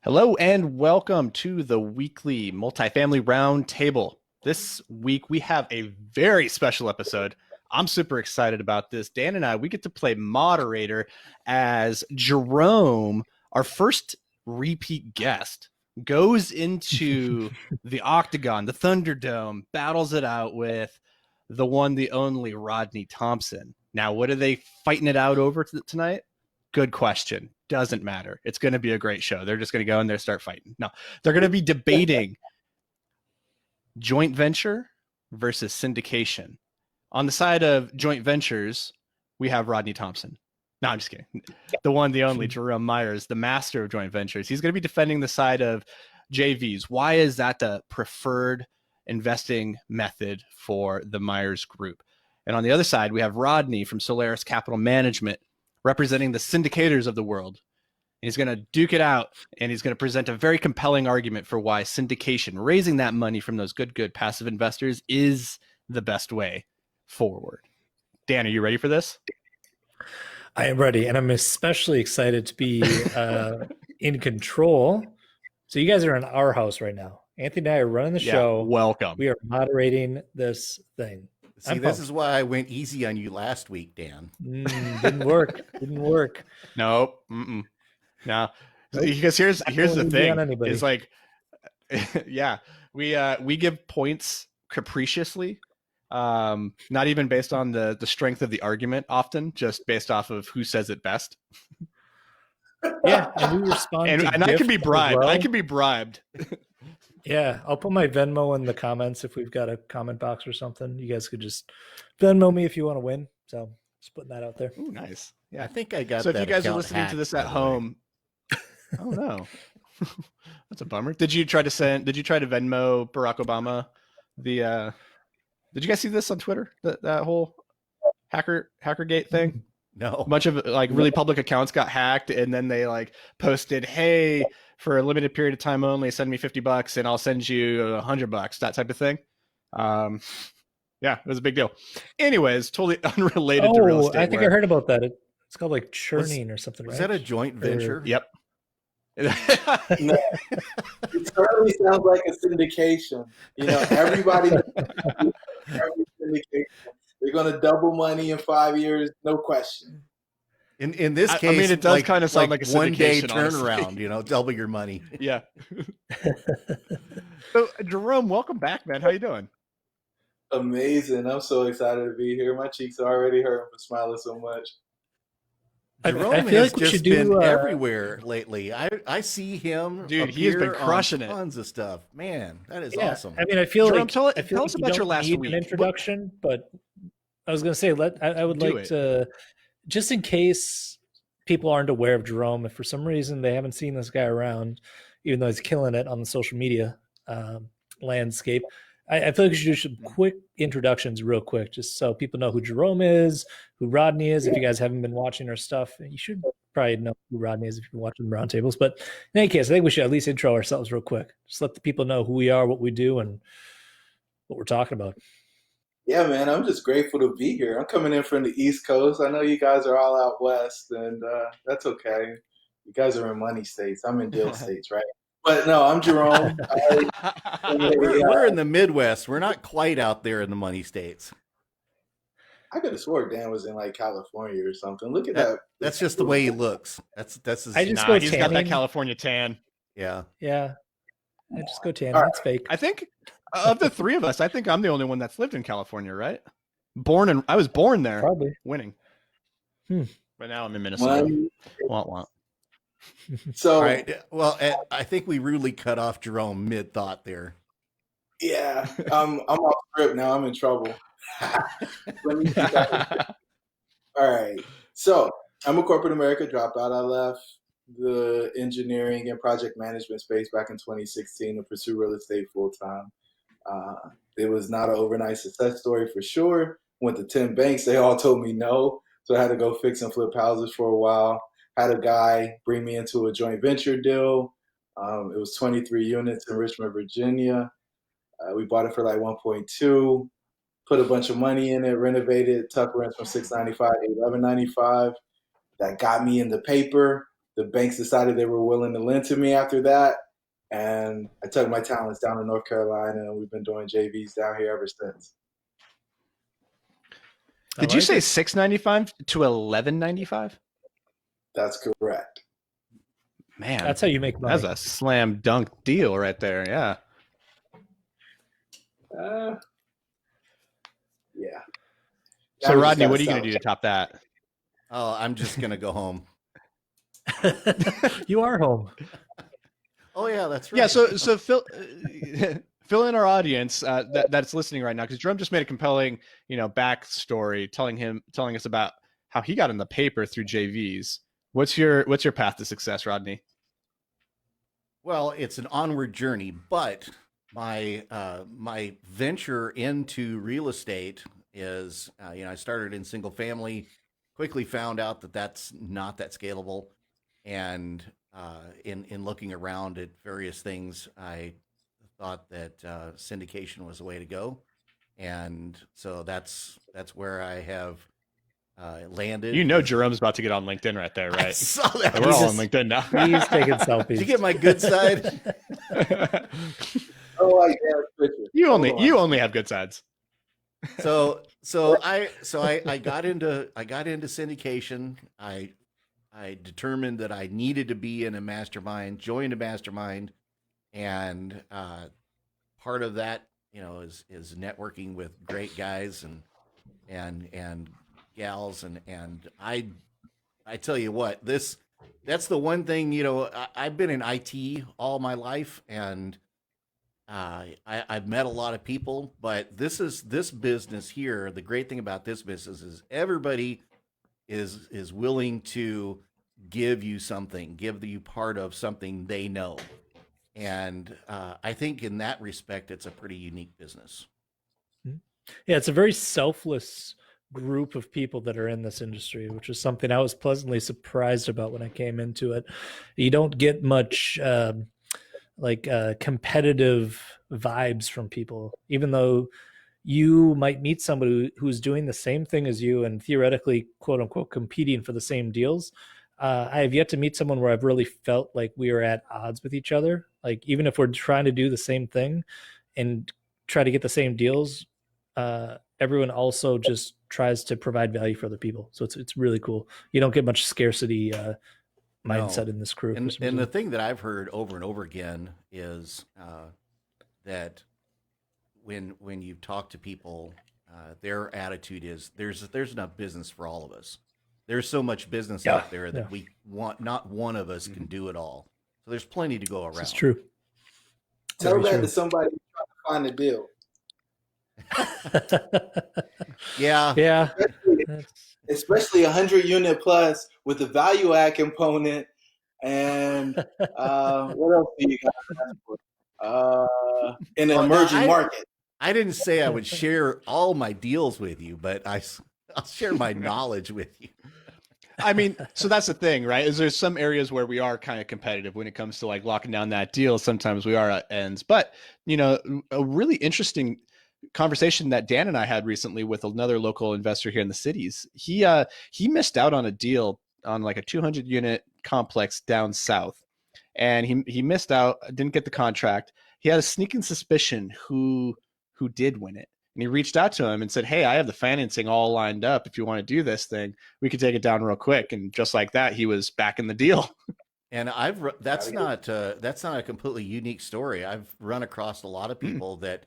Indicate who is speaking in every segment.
Speaker 1: Hello and welcome to the weekly Multifamily Roundtable. This week we have a very special episode. I'm super excited about this. Dan and I, we get to play moderator as Jerome, our first repeat guest, goes into the Octagon, the Thunderdome, battles it out with the one, the only Rodney Thompson. Now, what are they fighting it out over tonight? Good question. Doesn't matter. It's going to be a great show. They're just going to go in there, start fighting. No, they're going to be debating joint venture versus syndication. On the side of joint ventures, we have Rodney Thompson. No, I'm just kidding. The one, the only Jerome Myers, the master of joint ventures. He's going to be defending the side of JVs. Why is that the preferred investing method for the Myers group? And on the other side, we have Rodney from Solaris Capital Management, representing the syndicators of the world. He's going to duke it out, and he's going to present a very compelling argument for why syndication, raising that money from those good passive investors, is the best way forward. Dan, are you ready for this?
Speaker 2: I am ready, and I'm especially excited to be in control. So you guys are in our house right now. Anthony and I are running the show.
Speaker 1: Welcome.
Speaker 2: We are moderating this thing.
Speaker 3: See, this is why I went easy on you last week, Dan.
Speaker 2: Didn't work. Didn't work.
Speaker 1: Nope. No. Because here's the thing. It's like, yeah, we give points capriciously, not even based on the strength of the argument, often just based off of who says it best.
Speaker 2: Yeah, and we respond.
Speaker 1: And I can be bribed. Well. I can be bribed.
Speaker 2: Yeah, I'll put my Venmo in the comments if we've got a comment box or something. You guys could just Venmo me if you want to win. So just putting that out there.
Speaker 1: Ooh, nice.
Speaker 3: Yeah, I think I got.
Speaker 1: So
Speaker 3: that
Speaker 1: if you guys are listening to this at home, oh no, that's a bummer. Did you try to Venmo Barack Obama? Did you guys see this on Twitter? That whole Hackergate thing?
Speaker 3: No.
Speaker 1: A bunch of like really public accounts got hacked, and then they like posted, "Hey, for a limited period of time only, send me $50 and I'll send you $100," that type of thing. Yeah, it was a big deal. Anyways, totally unrelated to real estate.
Speaker 2: I think I heard about that. It's called like churning or something.
Speaker 3: Was that a joint venture?
Speaker 1: Yep.
Speaker 4: No, it certainly sounds like a syndication. You know, everybody syndication. They're going to double money in 5 years, no question.
Speaker 3: In this case,
Speaker 1: I mean, it does kind of sound like a
Speaker 3: one-day
Speaker 1: turnaround.
Speaker 3: Honestly. Double your money.
Speaker 1: Yeah. So, Jerome, welcome back, man. How you doing?
Speaker 4: Amazing. I'm so excited to be here. My cheeks are already hurting from smiling so much.
Speaker 3: Jerome I feel has like just been everywhere lately. I see him.
Speaker 1: Dude, he has been crushing
Speaker 3: tons of stuff. Man, that is awesome.
Speaker 2: I mean, I feel
Speaker 1: Jerome,
Speaker 2: like
Speaker 1: tell us about your last week.
Speaker 2: An introduction, but I was going to say, I would like to, just in case people aren't aware of Jerome, if for some reason they haven't seen this guy around, even though he's killing it on the social media landscape, I feel like we should do some quick introductions real quick, just so people know who Jerome is, who Rodney is. If you guys haven't been watching our stuff, you should probably know who Rodney is if you've been watching the roundtables. But in any case, I think we should at least intro ourselves real quick. Just let the people know who we are, what we do, and what we're talking about.
Speaker 4: Yeah, man, I'm just grateful to be here. I'm coming in from the East Coast. I know you guys are all out west, and that's okay. You guys are in money states. I'm in deal states, right? But no, I'm Jerome.
Speaker 3: We're in the Midwest. We're not quite out there in the money states.
Speaker 4: I could have swore Dan was in like California or something. Look at that.
Speaker 3: That's just the way he looks. That's his.
Speaker 1: He's got that California tan.
Speaker 3: Yeah.
Speaker 2: Yeah. I just go tan. That's fake.
Speaker 1: I think of the three of us, I think I'm the only one that's lived in California, right? I was born there.
Speaker 2: Probably.
Speaker 1: Winning. But now I'm in Minnesota. Want.
Speaker 4: So,
Speaker 3: all right. Well, I think we really cut off Jerome mid-thought there.
Speaker 4: Yeah, I'm off script now. I'm in trouble. All right. So I'm a corporate America dropout. I left the engineering and project management space back in 2016 to pursue real estate full time. It was not an overnight success story for sure. Went to 10 banks. They all told me no. So I had to go fix and flip houses for a while. Had a guy bring me into a joint venture deal. It was 23 units in Richmond, Virginia. We bought it for like 1.2, put a bunch of money in it, renovated, tuck rents from $695 to $1,195. That got me in the paper. the banks decided they were willing to lend to me after that. And I took my talents down to North Carolina, and we've been doing JVs down here ever since.
Speaker 1: Did you say $6.95 to $11.95?
Speaker 4: That's correct.
Speaker 1: Man,
Speaker 2: that's how you make money.
Speaker 1: That's a slam dunk deal right there. Yeah.
Speaker 4: Yeah.
Speaker 1: So Rodney, what are you going to do to top that?
Speaker 3: Oh, I'm just going to go home.
Speaker 2: You are home.
Speaker 3: Oh yeah, that's right.
Speaker 1: Yeah. So fill in our audience that's listening right now, because Jerome just made a compelling, backstory telling us about how he got in the paper through JVs. What's your path to success, Rodney?
Speaker 3: Well, it's an onward journey, but my my venture into real estate is, I started in single family, quickly found out that that's not that scalable, and in looking around at various things, I thought that syndication was the way to go, and so that's where I have landed.
Speaker 1: Jerome's about to get on LinkedIn right there, right?
Speaker 3: I saw that.
Speaker 1: We're all on LinkedIn now.
Speaker 2: He's taking selfies.
Speaker 3: Did you get my good side?
Speaker 4: Oh, I guess.
Speaker 1: You only have good sides.
Speaker 3: So I got into syndication. I determined that I needed to be in a mastermind, joined a mastermind, and part of that, is networking with great guys and gals, and I tell you what, that's the one thing, I've been in IT all my life, and I've met a lot of people, but this business here, the great thing about this business is everybody is willing to give you something, give you part of something they know. And I think in that respect, it's a pretty unique business.
Speaker 2: Yeah, it's a very selfless group of people that are in this industry, which is something I was pleasantly surprised about when I came into it. You don't get much competitive vibes from people, even though you might meet somebody who's doing the same thing as you and theoretically, quote unquote, competing for the same deals. I have yet to meet someone where I've really felt like we are at odds with each other. Like, even if we're trying to do the same thing and try to get the same deals, everyone also just tries to provide value for other people. So it's really cool. You don't get much scarcity mindset in this crew.
Speaker 3: And the thing that I've heard over and over again is that when you talk to people, their attitude is there's enough business for all of us. There's so much business out there that we want, not one of us can do it all. So there's plenty to go around.
Speaker 2: It's true.
Speaker 4: Tell that to somebody trying to find a deal.
Speaker 3: Yeah.
Speaker 4: Especially 100 unit plus with the value add component. And what else do you got in an emerging market?
Speaker 3: I didn't say I would share all my deals with you, but I'll share my knowledge with you.
Speaker 1: I mean, so that's the thing, right? Is there's some areas where we are kind of competitive when it comes to like locking down that deal. Sometimes we are at ends, but a really interesting conversation that Dan and I had recently with another local investor here in the cities. He missed out on a deal on like a 200 unit complex down south, and he missed out, didn't get the contract. He had a sneaking suspicion who did win it. And he reached out to him and said, "Hey, I have the financing all lined up. If you want to do this thing, we could take it down real quick." And just like that, he was back in the deal.
Speaker 3: And that's not a completely unique story. I've run across a lot of people that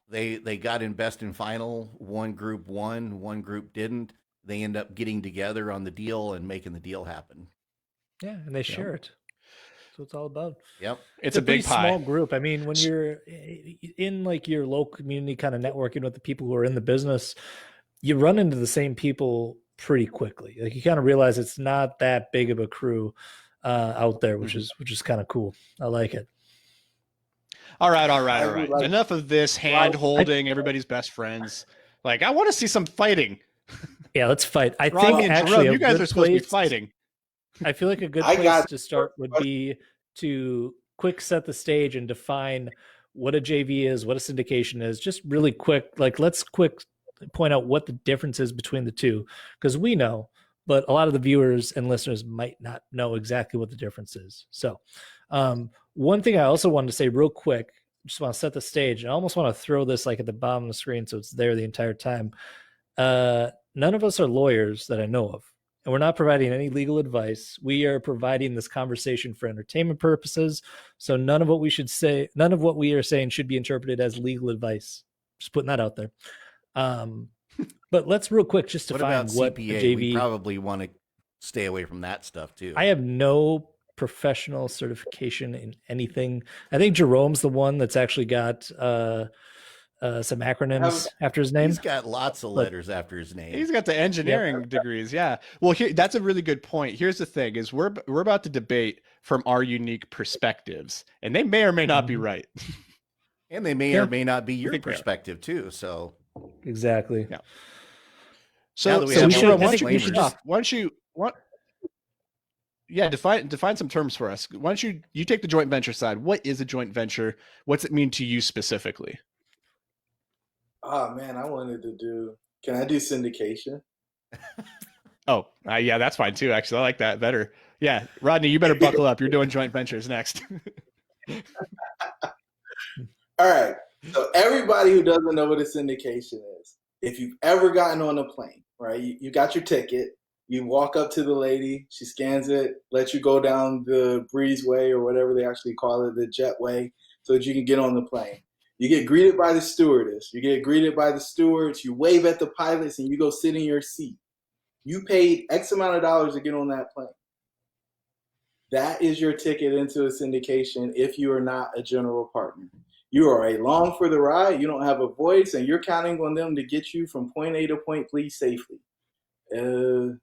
Speaker 3: they got in best and final. One group won, one group didn't. They end up getting together on the deal and making the deal happen.
Speaker 2: Yeah, and they share it. That's what it's all about.
Speaker 3: Yep.
Speaker 1: It's a big pie.
Speaker 2: Small group. I mean, when you're in like your local community kind of networking with the people who are in the business, you run into the same people pretty quickly. Like, you kind of realize it's not that big of a crew out there, which is kind of cool. I like it.
Speaker 1: All right. Enough of this hand holding, everybody's best friends. Like, I want to see some fighting.
Speaker 2: Yeah, let's fight. I
Speaker 1: Rodney
Speaker 2: think
Speaker 1: and
Speaker 2: actually
Speaker 1: Jerome, you guys are supposed to be fighting.
Speaker 2: I feel like a good place to start would be to quick set the stage and define what a JV is, what a syndication is. Just really quick, like, let's quick point out what the difference is between the two, because we know, but a lot of the viewers and listeners might not know exactly what the difference is. So one thing I also wanted to say real quick, just want to set the stage. I almost want to throw this like at the bottom of the screen so it's there the entire time. None of us are lawyers that I know of, and we're not providing any legal advice. We are providing this conversation for entertainment purposes. So none of what we are saying should be interpreted as legal advice. Just putting that out there. But let's real quick just define what
Speaker 3: CPA?
Speaker 2: JV.
Speaker 3: We probably want to stay away from that stuff too.
Speaker 2: I have no professional certification in anything. I think Jerome's the one that's actually got some acronyms after his name.
Speaker 3: He's got lots of letters after his name.
Speaker 1: He's got the engineering degrees. Yeah. Well, that's a really good point. Here's the thing: is we're about to debate from our unique perspectives, and they may or may not be right,
Speaker 3: and they may or may not be your perspective too. So
Speaker 2: exactly.
Speaker 1: Yeah. So we should. Define some terms for us. Why don't you take the joint venture side? What is a joint venture? What's it mean to you specifically?
Speaker 4: Oh man, can I do syndication?
Speaker 1: Oh, yeah, that's fine too. Actually, I like that better. Yeah, Rodney, you better buckle up. You're doing joint ventures next.
Speaker 4: All right. So everybody who doesn't know what a syndication is, if you've ever gotten on a plane, right? You got your ticket. You walk up to the lady. She scans it, lets you go down the breezeway or whatever they actually call it, the jetway, so that you can get on the plane. You get greeted by the stewardess. You get greeted by the stewards. You wave at the pilots, and you go sit in your seat. You paid X amount of dollars to get on that plane. That is your ticket into a syndication if you are not a general partner. You are along for the ride. You don't have a voice, and you're counting on them to get you from point A to point B safely. And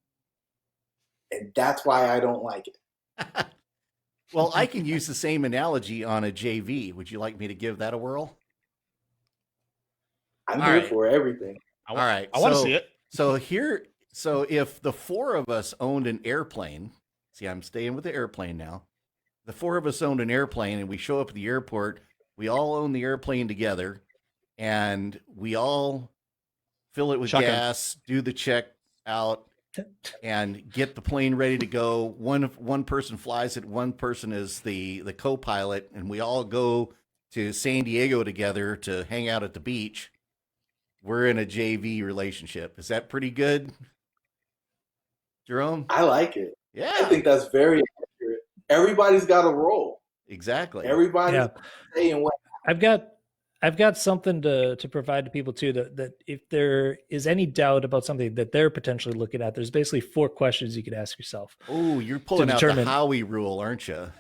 Speaker 4: that's why I don't like it.
Speaker 3: Well, I can use the same analogy on a JV. Would you like me to give that a whirl?
Speaker 4: I'm here for everything.
Speaker 3: All right.
Speaker 1: I want to see it.
Speaker 3: So if the four of us owned an airplane, see, I'm staying with the airplane now. The four of us owned an airplane and we show up at the airport. We all own the airplane together and we all fill it with gas, do the check out, and get the plane ready to go. One person flies it, one person is the co-pilot, and we all go to San Diego together to hang out at the beach. We're in a JV relationship. Is that pretty good, Jerome?
Speaker 4: I like it.
Speaker 3: Yeah.
Speaker 4: I think that's very accurate. Everybody's got a role.
Speaker 3: Exactly.
Speaker 4: Everybody's saying what.
Speaker 2: I've got something to provide to people too, that if there is any doubt about something that they're potentially looking at, there's basically 4 questions you could ask yourself.
Speaker 3: Oh, you're pulling out the Howie rule, aren't you?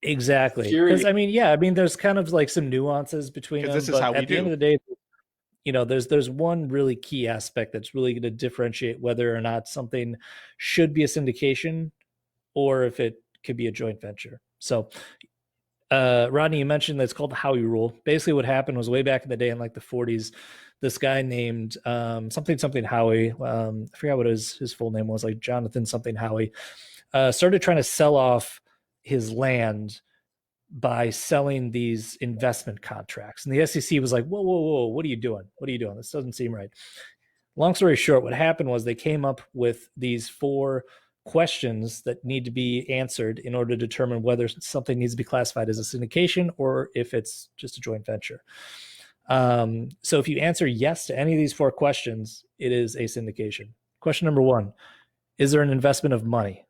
Speaker 2: Exactly. Because there's kind of like some nuances between them.
Speaker 1: This is how we
Speaker 2: at the end of the day, there's one really key aspect that's really going to differentiate whether or not something should be a syndication or if it could be a joint venture. So Rodney, you mentioned that it's called the Howie rule. Basically what happened was way back in the day in like the 40s, this guy named something Howie, I forgot what his full name was, like Jonathan something Howie, started trying to sell off his land by selling these investment contracts. And the SEC was like, whoa, what are you doing? This doesn't seem right. Long story short, what happened was they came up with these 4 questions that need to be answered in order to determine whether something needs to be classified as a syndication or if it's just a joint venture. So if you answer yes to any of these 4 questions, it is a syndication. Question number 1, is there an investment of money?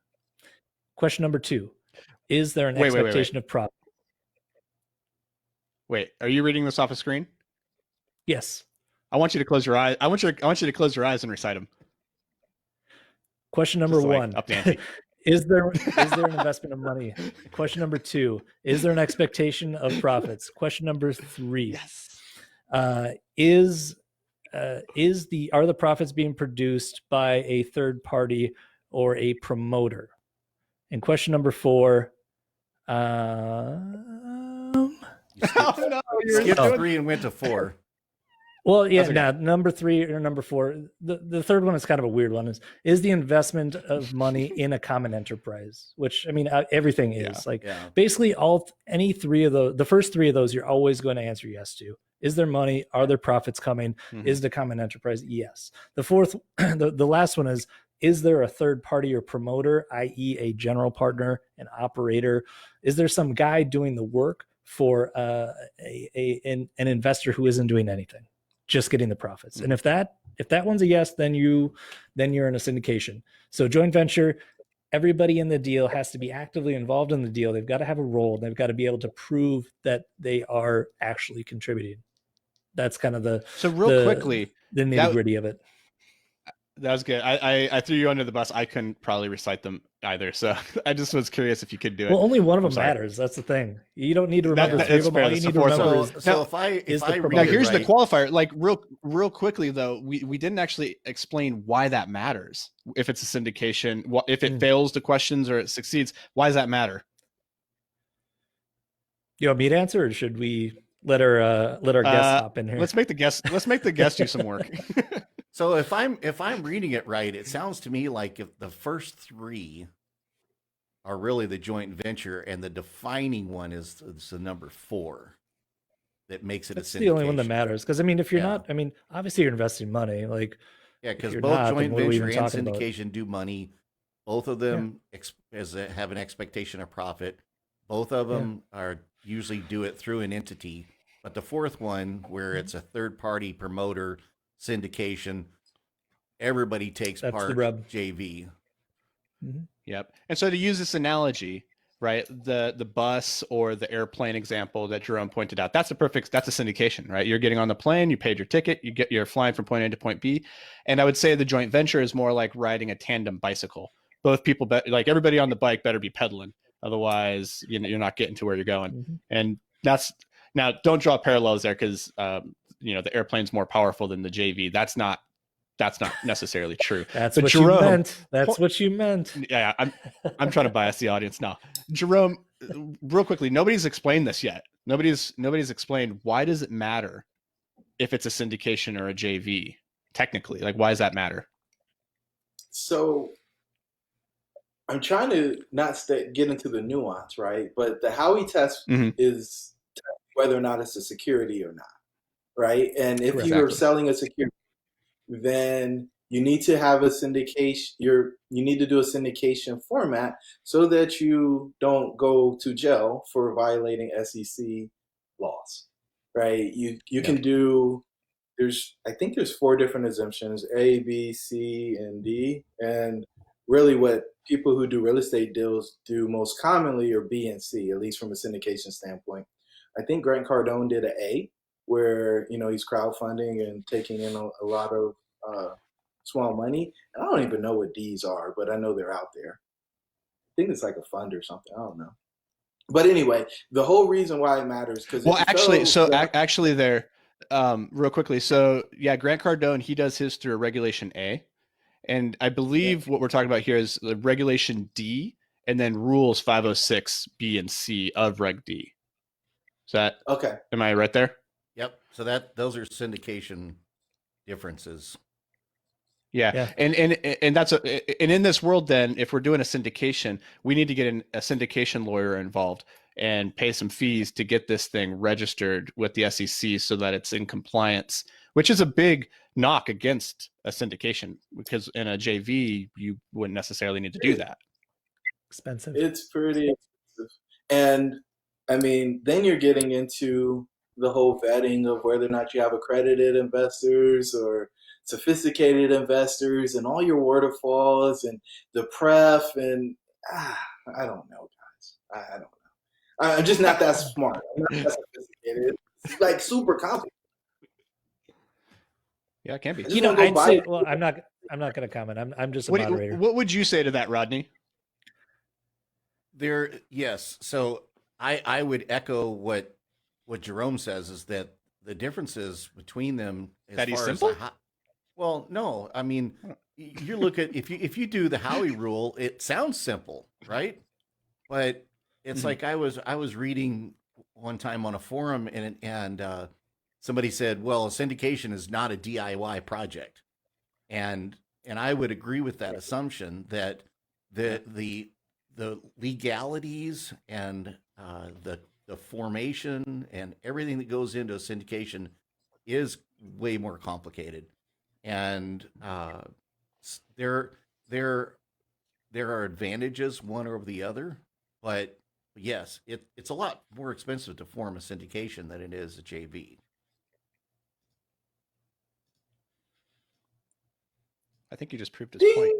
Speaker 2: Question number 2, is there an expectation of profit?
Speaker 1: Wait, are you reading this off a screen?
Speaker 2: Yes.
Speaker 1: I want you to close your eyes. I want you to close your eyes and recite them.
Speaker 2: Question number 1, is there an investment of money? Question number 2, is there an expectation of profits? Question number 3,
Speaker 1: yes.
Speaker 2: Are the profits being produced by a third party or a promoter? And question number 4,
Speaker 3: you skipped 3 and went to 4.
Speaker 2: Well, yeah, now number 3 or number 4. The third one is kind of a weird one. Is the investment of money in a common enterprise? Which, I mean, everything is basically any 3 of those. The first 3 of those, you're always going to answer yes to. Is there money? Are there profits coming? Mm-hmm. Is the common enterprise? Yes. The fourth, the last one is is there a third party or promoter, i.e. a general partner, an operator? Is there some guy doing the work for an investor who isn't doing anything, just getting the profits? And if that one's a yes, then you're in a syndication. So joint venture, everybody in the deal has to be actively involved in the deal. They've got to have a role. They've got to be able to prove that they are actually contributing. That's kind of the nitty gritty of it.
Speaker 1: That was good. I threw you under the bus. I couldn't probably recite them either, so I just was curious if you could do it.
Speaker 2: Well, only one of them matters. That's the thing. You don't need to remember three of them. All you need to remember is
Speaker 3: now here's
Speaker 1: the qualifier. Like real quickly though, we didn't actually explain why that matters. If it's a syndication, if it fails to questions or it succeeds, why does that matter?
Speaker 2: You want me to answer, or should we let our guest hop in here?
Speaker 1: Let's make the guest do some work.
Speaker 3: So if I'm reading it right, it sounds to me like if the first three are really the joint venture, and the defining one is the number 4 that makes it a syndication.
Speaker 2: That's the only one that matters. Because I mean, if you're not, I mean, obviously you're investing money. Like,
Speaker 3: because both joint venture and syndication do money. Both of them have an expectation of profit. Both of them are usually do it through an entity. But the fourth one, where it's a third party promoter, syndication, everybody takes part. JV.
Speaker 2: Mm-hmm.
Speaker 1: Yep. And so to use this analogy, right, the bus or the airplane example that Jerome pointed out, that's a syndication, right? You're getting on the plane, you paid your ticket, you're flying from point A to point B. And I would say the joint venture is more like riding a tandem bicycle. Both people, like everybody on the bike better be pedaling. Otherwise, you're not getting to where you're going.
Speaker 2: Mm-hmm.
Speaker 1: And now don't draw parallels there, because the airplane's more powerful than the JV. That's not necessarily true.
Speaker 2: That's what Jerome, you meant. That's what you meant.
Speaker 1: Yeah, I'm trying to bias the audience now. Jerome, real quickly, nobody's explained this yet. Nobody's explained, why does it matter if it's a syndication or a JV? Technically, like, why does that matter?
Speaker 4: So I'm trying to not get into the nuance, right? But the Howey test is whether or not it's a security or not, right? And if you're selling a security, then you need to have a syndication. You need to do a syndication format so that you don't go to jail for violating SEC laws, right? You can do. I think there's 4 different exemptions: A, B, C, and D. And really, what people who do real estate deals do most commonly are B and C, at least from a syndication standpoint. I think Grant Cardone did an A, where he's crowdfunding and taking in a lot of small money. And I don't even know what D's are, but I know they're out there. I think it's like a fund or something. I don't know. But anyway, the whole reason why it matters, because
Speaker 1: actually there, real quickly. So yeah, Grant Cardone, he does his through a Regulation A. And I believe what we're talking about here is the Regulation D, and then Rules 506 B and C of Reg D. Is that okay? Am I right there?
Speaker 3: Yep. So those are syndication differences.
Speaker 1: Yeah. And that's and in this world, then, if we're doing a syndication, we need to get a syndication lawyer involved and pay some fees to get this thing registered with the SEC so that it's in compliance, which is a big knock against a syndication, because in a JV, you wouldn't necessarily need to do that.
Speaker 2: Expensive.
Speaker 4: It's pretty expensive. And I mean, then you're getting into the whole vetting of whether or not you have accredited investors or sophisticated investors and all your waterfalls and the pref. And I don't know, guys. I don't know. I'm just not that smart. I'm not that sophisticated. It's like super complicated.
Speaker 1: Yeah, it can be.
Speaker 2: I'd say, well, I'm not going to comment. I'm just a moderator.
Speaker 1: What would you say to that, Rodney?
Speaker 3: Yes. So I would echo what Jerome says, is that the differences between them as
Speaker 1: that
Speaker 3: far
Speaker 1: simple?
Speaker 3: As well, no. I mean, you look at if you do the Howey rule, it sounds simple, right? But it's like I was reading one time on a forum, and somebody said, well, a syndication is not a DIY project. And I would agree with that assumption, that the legalities and the formation and everything that goes into a syndication is way more complicated. And there are advantages one over the other, but yes, it's a lot more expensive to form a syndication than it is a JV.
Speaker 1: I think you just proved his
Speaker 4: Ding!
Speaker 1: point.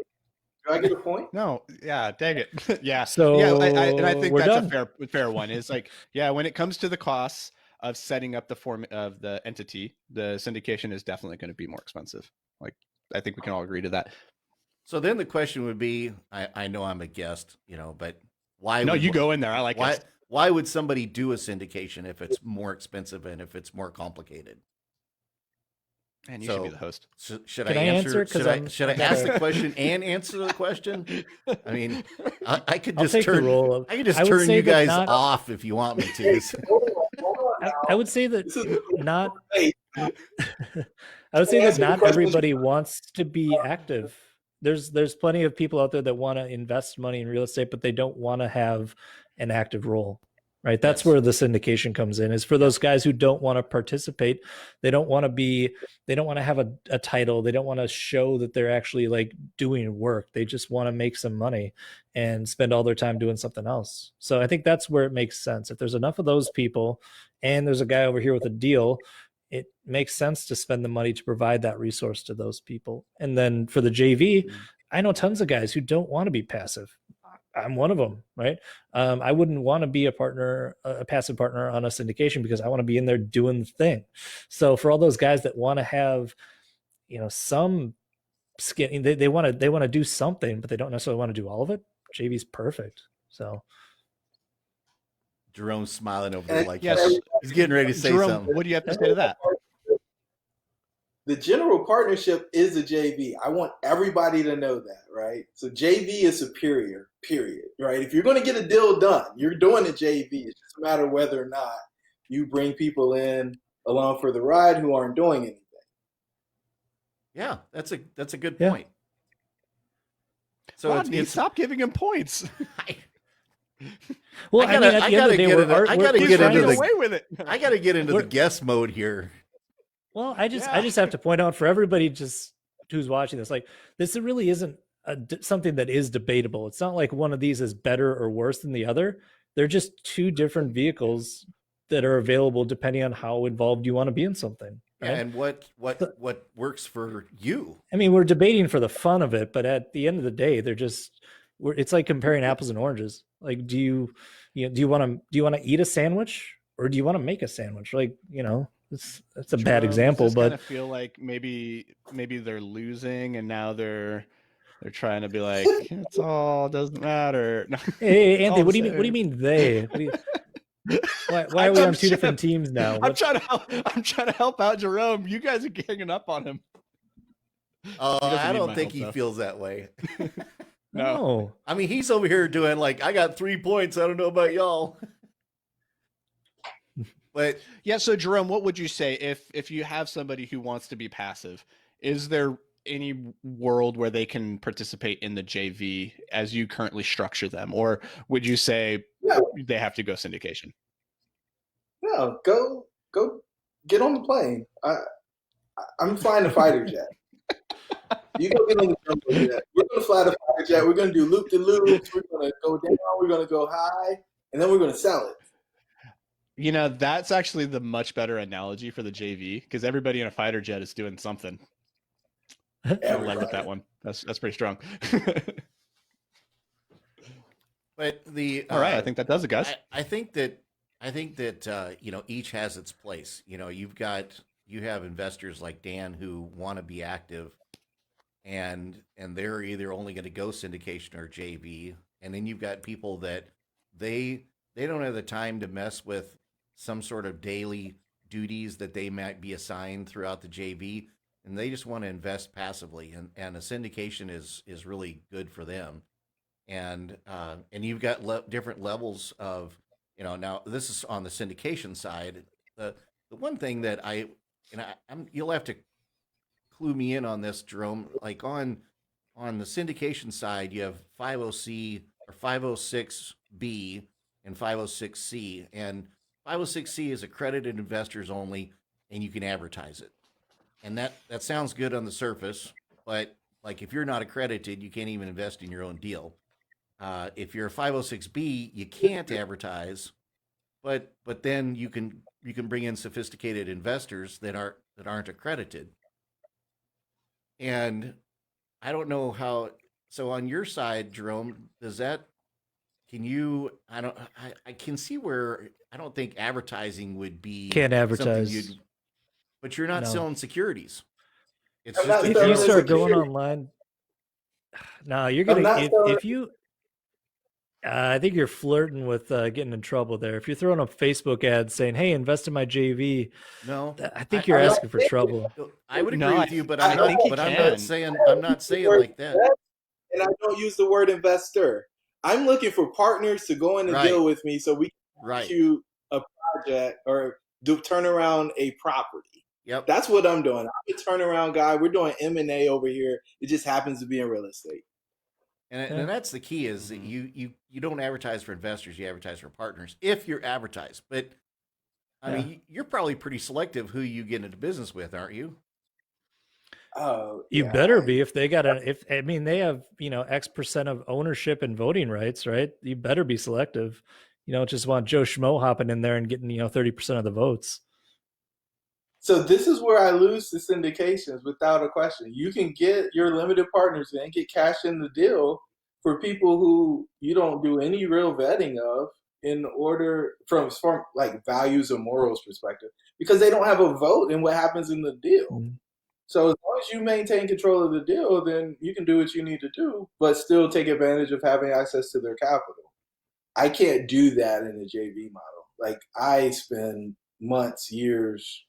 Speaker 4: Do I get a point?
Speaker 1: No, yeah, dang it. Yeah.
Speaker 2: So
Speaker 1: yeah, and I think
Speaker 2: we're
Speaker 1: that's
Speaker 2: done.
Speaker 1: a fair one. Is like, yeah, when it comes to the costs of setting up the form of the entity, the syndication is definitely going to be more expensive. Like, I think we can all agree to that.
Speaker 3: So then the question would be, I know I'm a guest, but why
Speaker 1: No,
Speaker 3: would
Speaker 1: you go in there. I like
Speaker 3: why
Speaker 1: it.
Speaker 3: why would somebody do a syndication if it's more expensive and if it's more complicated?
Speaker 1: Man, you should be the host.
Speaker 3: Should
Speaker 2: Can
Speaker 3: I
Speaker 2: I
Speaker 3: answer?
Speaker 2: answer?
Speaker 3: Should I ask the question and answer the question? I mean, I could
Speaker 2: I'll
Speaker 3: just
Speaker 2: take the
Speaker 3: turn.
Speaker 2: role of.
Speaker 3: I could just
Speaker 2: I would
Speaker 3: turn
Speaker 2: say
Speaker 3: you
Speaker 2: that
Speaker 3: guys
Speaker 2: not-
Speaker 3: off if you want me to.
Speaker 2: I would say that
Speaker 4: This is
Speaker 2: not.
Speaker 4: Hey,
Speaker 2: I would say that
Speaker 4: answer the
Speaker 2: not
Speaker 4: question.
Speaker 2: everybody wants to be active. There's plenty of people out there that want to invest money in real estate, but they don't want to have an active role. Right. That's
Speaker 3: Yes.
Speaker 2: where the syndication comes in, is for those guys who don't want to participate. They don't want to have a title. They don't want to show that they're actually like doing work. They just want to make some money and spend all their time doing something else. So I think that's where it makes sense. If there's enough of those people and there's a guy over here with a deal, it makes sense to spend the money to provide that resource to those people. And then for the JV, I know tons of guys who don't want to be passive. I'm one of them, right? I wouldn't want to be a passive partner on a syndication because I want to be in there doing the thing. So for all those guys that want to have, some skin, they want to do something, but they don't necessarily want to do all of it. JV's perfect. So
Speaker 3: Jerome's smiling over there like
Speaker 1: Yes.
Speaker 3: he's getting ready to say
Speaker 1: Jerome,
Speaker 3: something.
Speaker 1: what do you have to say to that?
Speaker 4: The general partnership is a JV. I want everybody to know that, right? So JV is superior, period, right? If you're going to get a deal done, you're doing a JV. It's just a matter of whether or not you bring people in along for the ride who aren't doing anything.
Speaker 3: Yeah, that's a good
Speaker 2: Yeah.
Speaker 3: point. So
Speaker 1: Rodney, stop giving him points.
Speaker 2: well,
Speaker 3: I gotta get into the
Speaker 1: away with it.
Speaker 3: I got to get into the guest mode here.
Speaker 2: Well, I just have to point out for everybody just who's watching this, like, this really isn't something that is debatable. It's not like one of these is better or worse than the other. They're just two different vehicles that are available depending on how involved you want to be in something. Right?
Speaker 3: Yeah, and what works for you?
Speaker 2: I mean, we're debating for the fun of it, but at the end of the day, it's like comparing apples and oranges. Like, do you want to eat a sandwich or do you want to make a sandwich? Like, it's a bad example, but
Speaker 1: I feel like maybe they're losing and now they're trying to be like, it's all doesn't matter.
Speaker 2: Hey, Anthony, what do you mean they? Why are we on two different teams now?
Speaker 1: I'm trying to help out Jerome. You guys are ganging up on him.
Speaker 3: I don't think he feels that way.
Speaker 2: No.
Speaker 3: I mean, he's over here doing like, I got 3 points. I don't know about y'all. But
Speaker 1: yeah, so Jerome, what would you say if you have somebody who wants to be passive? Is there any world where they can participate in the JV as you currently structure them, or would you say they have to go syndication?
Speaker 4: No, go get on the plane. I'm flying a fighter jet. You go get on the jumbo jet. We're gonna fly the fighter jet. We're gonna do loop to loops. We're gonna go down. We're gonna go high, and then we're gonna sell it.
Speaker 1: That's actually the much better analogy for the JV because everybody in a fighter jet is doing something. I like with that one. That's pretty strong.
Speaker 3: But
Speaker 1: all right, I think that does it, guys.
Speaker 3: I think that each has its place. You have investors like Dan who want to be active, and they're either only going to go syndication or JV, and then you've got people that they don't have the time to mess with some sort of daily duties that they might be assigned throughout the JV, and they just want to invest passively, and a syndication is really good for them. And you've got different levels of, now this is on the syndication side. The one thing that you'll have to clue me in on this, Jerome. Like on the syndication side, you have 50C or 506B and 506C, and 506C is accredited investors only, and you can advertise it. And that sounds good on the surface, but Like if you're not accredited, you can't even invest in your own deal. If you're a 506B, you can't advertise, but then you can bring in sophisticated investors that aren't accredited. And I don't know how. So on your side, Jerome, does that? Can you? I can see where I don't think advertising would be
Speaker 2: Can't
Speaker 3: something
Speaker 2: advertise.
Speaker 3: you'd. But you're not
Speaker 2: No.
Speaker 3: selling securities. It's
Speaker 4: I'm
Speaker 3: just
Speaker 4: not
Speaker 2: If
Speaker 4: selling
Speaker 2: you start
Speaker 4: security.
Speaker 2: going online, no, you're
Speaker 4: I'm
Speaker 2: gonna.
Speaker 4: not selling.
Speaker 2: If you, I think you're flirting with getting in trouble there. If you're throwing up Facebook ads saying, "Hey, invest in my JV,"
Speaker 3: no.
Speaker 2: I think you're
Speaker 4: I'm not
Speaker 2: asking for trouble.
Speaker 3: I would agree
Speaker 1: No,
Speaker 3: with you, but
Speaker 1: I think he
Speaker 3: I'm
Speaker 1: can.
Speaker 3: not saying like that.
Speaker 4: And I don't use the word investor. I'm looking for partners to go in and
Speaker 3: Right.
Speaker 4: deal with me so we can
Speaker 3: Right.
Speaker 4: execute a project or turn around a property.
Speaker 3: Yep.
Speaker 4: That's what I'm doing. I'm a turnaround guy. We're doing M&A over here. It just happens to be in real estate.
Speaker 3: And that's the key is that you don't advertise for investors, you advertise for partners if you're advertised. But I mean, you're probably pretty selective who you get into business with, aren't you?
Speaker 4: Oh,
Speaker 2: You
Speaker 4: yeah.
Speaker 2: better be if they got they have, X% of ownership and voting rights, right? You better be selective. You don't just want Joe Schmo hopping in there and getting, 30% of the votes.
Speaker 4: So this is where I lose the syndications without a question. You can get your limited partners and get cash in the deal for people who you don't do any real vetting of in order from like values or morals perspective, because they don't have a vote in what happens in the deal.
Speaker 2: Mm-hmm.
Speaker 4: So as long as you maintain control of the deal, then you can do what you need to do, but still take advantage of having access to their capital. I can't do that in a JV model. Like I spend months, years,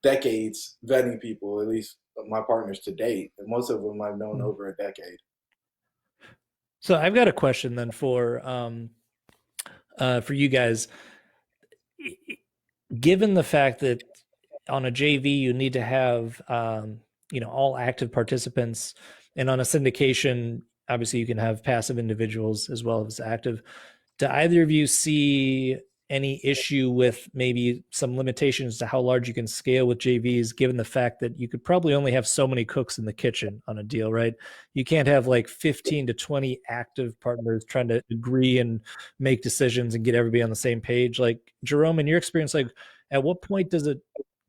Speaker 4: decades vetting people, at least my partners to date. And most of them I've known over a decade.
Speaker 2: So I've got a question then for you guys. Given the fact that on a JV you need to have all active participants, and on a syndication, obviously you can have passive individuals as well as active. Do either of you see any issue with maybe some limitations to how large you can scale with JVs, given the fact that you could probably only have so many cooks in the kitchen on a deal, right? You can't have like 15 to 20 active partners trying to agree and make decisions and get everybody on the same page. Like Jerome, in your experience, like at what point do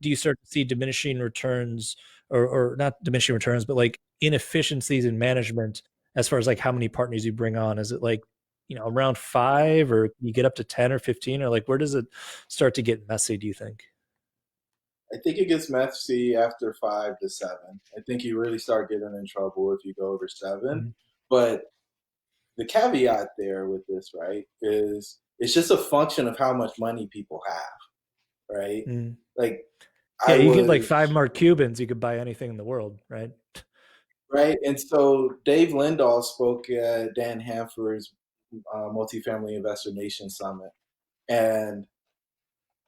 Speaker 2: you start to see diminishing returns or not diminishing returns, but like inefficiencies in management as far as like how many partners you bring on? Is it like, around 5, or you get up to 10 or 15, or like where does it start to get messy, do you think?
Speaker 4: I think it gets messy after 5 to 7. I think you really start getting in trouble if you go over 7. Mm-hmm. But the caveat there with this, right, is it's just a function of how much money people have, right? Mm. Like,
Speaker 2: yeah, you get like 5 more Cubans, you could buy anything in the world, right?
Speaker 4: Right. And so Dave Lindahl spoke at Dan Hanford's Multifamily Investor Nation Summit. And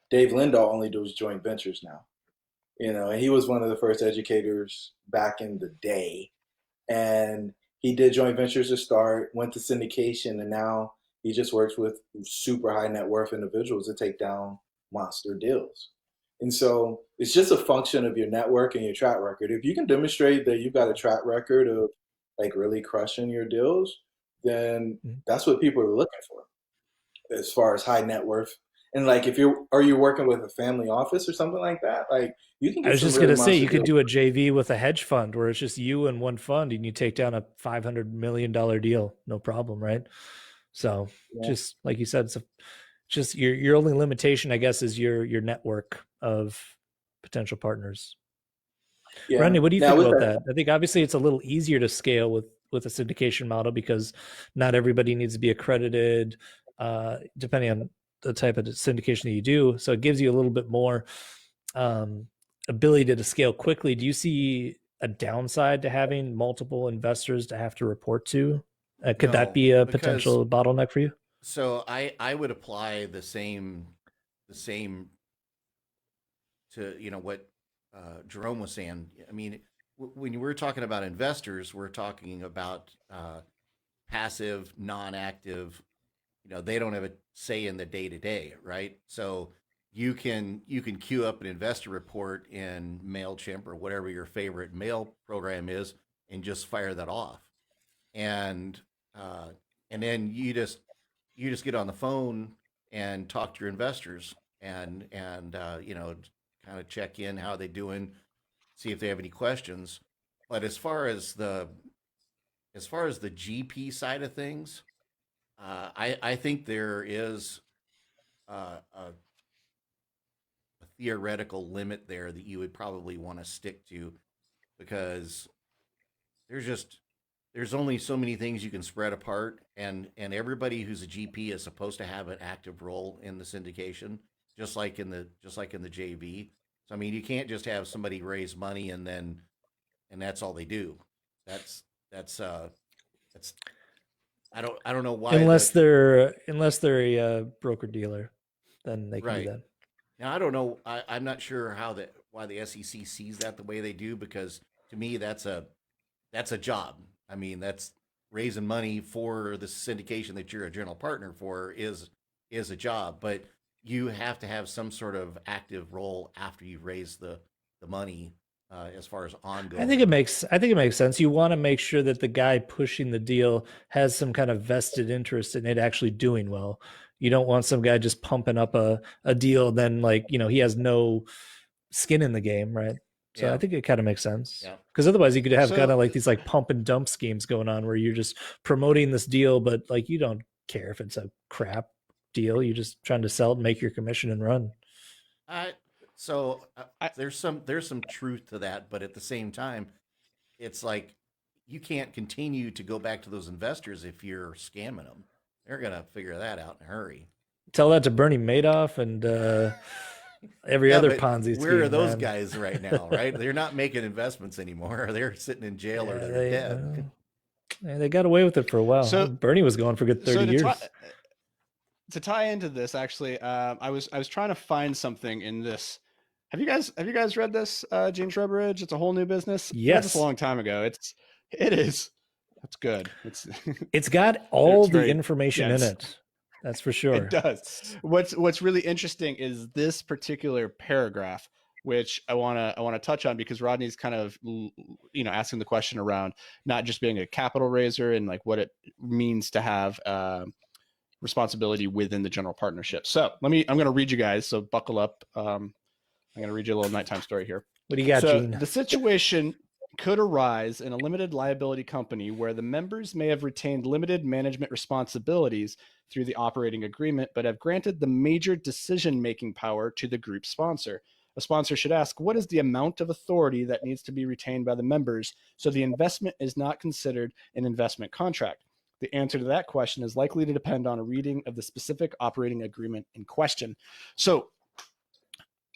Speaker 4: Dave Lindahl only does joint ventures now. And he was one of the first educators back in the day. And he did joint ventures to start, went to syndication, and now he just works with super high net worth individuals to take down monster deals. And so it's just a function of your network and your track record. If you can demonstrate that you've got a track record of like really crushing your deals, then that's what people are looking for as far as high net worth. And like, are you working with a family office or something like that? Like you can get
Speaker 2: I was just going to say, you could do a JV with a hedge fund where it's just you and one fund and you take down a $500 million deal. No problem. Right. So just like you said, it's just your only limitation, I guess, is your network of potential partners. Yeah. Rodney, what do you think about that? I think obviously it's a little easier to scale with a syndication model because not everybody needs to be accredited, depending on the type of syndication that you do. So it gives you a little bit more ability to scale quickly. Do you see a downside to having multiple investors to have to report to? Could that be a potential bottleneck for you?
Speaker 3: So I would apply the same to what Jerome was saying. I mean, when we're talking about investors, we're talking about passive, non-active. They don't have a say in the day to day, right? So you can queue up an investor report in MailChimp or whatever your favorite mail program is, and just fire that off. And then you just get on the phone and talk to your investors and kind of check in how they doing, see if they have any questions. But as far as the GP side of things, I think there is a theoretical limit there that you would probably want to stick to, because there's only so many things you can spread apart, and everybody who's a GP is supposed to have an active role in the syndication, just like in the JV. So I mean, you can't just have somebody raise money and that's all they do. That's that's uh that's I don't know why,
Speaker 2: unless they're a broker dealer, then they can
Speaker 3: right
Speaker 2: do that.
Speaker 3: now. I don't know. I'm not sure why the SEC sees that the way they do, because to me that's a job. I mean, that's raising money for the syndication that you're a general partner for is a job, but you have to have some sort of active role after you've raised the money, as far as ongoing.
Speaker 2: I think it makes sense. You want to make sure that the guy pushing the deal has some kind of vested interest in it actually doing well. You don't want some guy just pumping up a deal, then he has no skin in the game, right? So I think it kind of makes sense. Because otherwise you could have kind of like these pump and dump schemes going on where you're just promoting this deal, but you don't care if it's a crap deal. You're just trying to sell it, make your commission, and run.
Speaker 3: There's some truth to that, but at the same time, it's like you can't continue to go back to those investors if you're scamming them. They're gonna figure that out in a hurry.
Speaker 2: Tell that to Bernie Madoff and every other Ponzi scheme.
Speaker 3: Where are those guys right now? Right, they're not making investments anymore. They're sitting in jail or they're dead.
Speaker 2: They got away with it for a while. So Bernie was going for good 30 years.
Speaker 1: To tie into this, actually, I was trying to find something in this. Have you guys read this, James Rubberidge? It's a Whole New Business.
Speaker 2: Yes,
Speaker 1: I read this a long time ago. It is. It's good.
Speaker 2: It's got all the information in it. That's for sure.
Speaker 1: It does. What's really interesting is this particular paragraph, which I want to touch on, because Rodney's kind of asking the question around not just being a capital raiser and what it means to have responsibility within the general partnership. So I'm going to read you guys. So buckle up. I'm going to read you a little nighttime story here.
Speaker 2: What do you got, Gene?
Speaker 1: The situation could arise in a limited liability company where the members may have retained limited management responsibilities through the operating agreement, but have granted the major decision-making power to the group sponsor. A sponsor should ask, what is the amount of authority that needs to be retained by the members so the investment is not considered an investment contract? The answer to that question is likely to depend on a reading of the specific operating agreement in question. So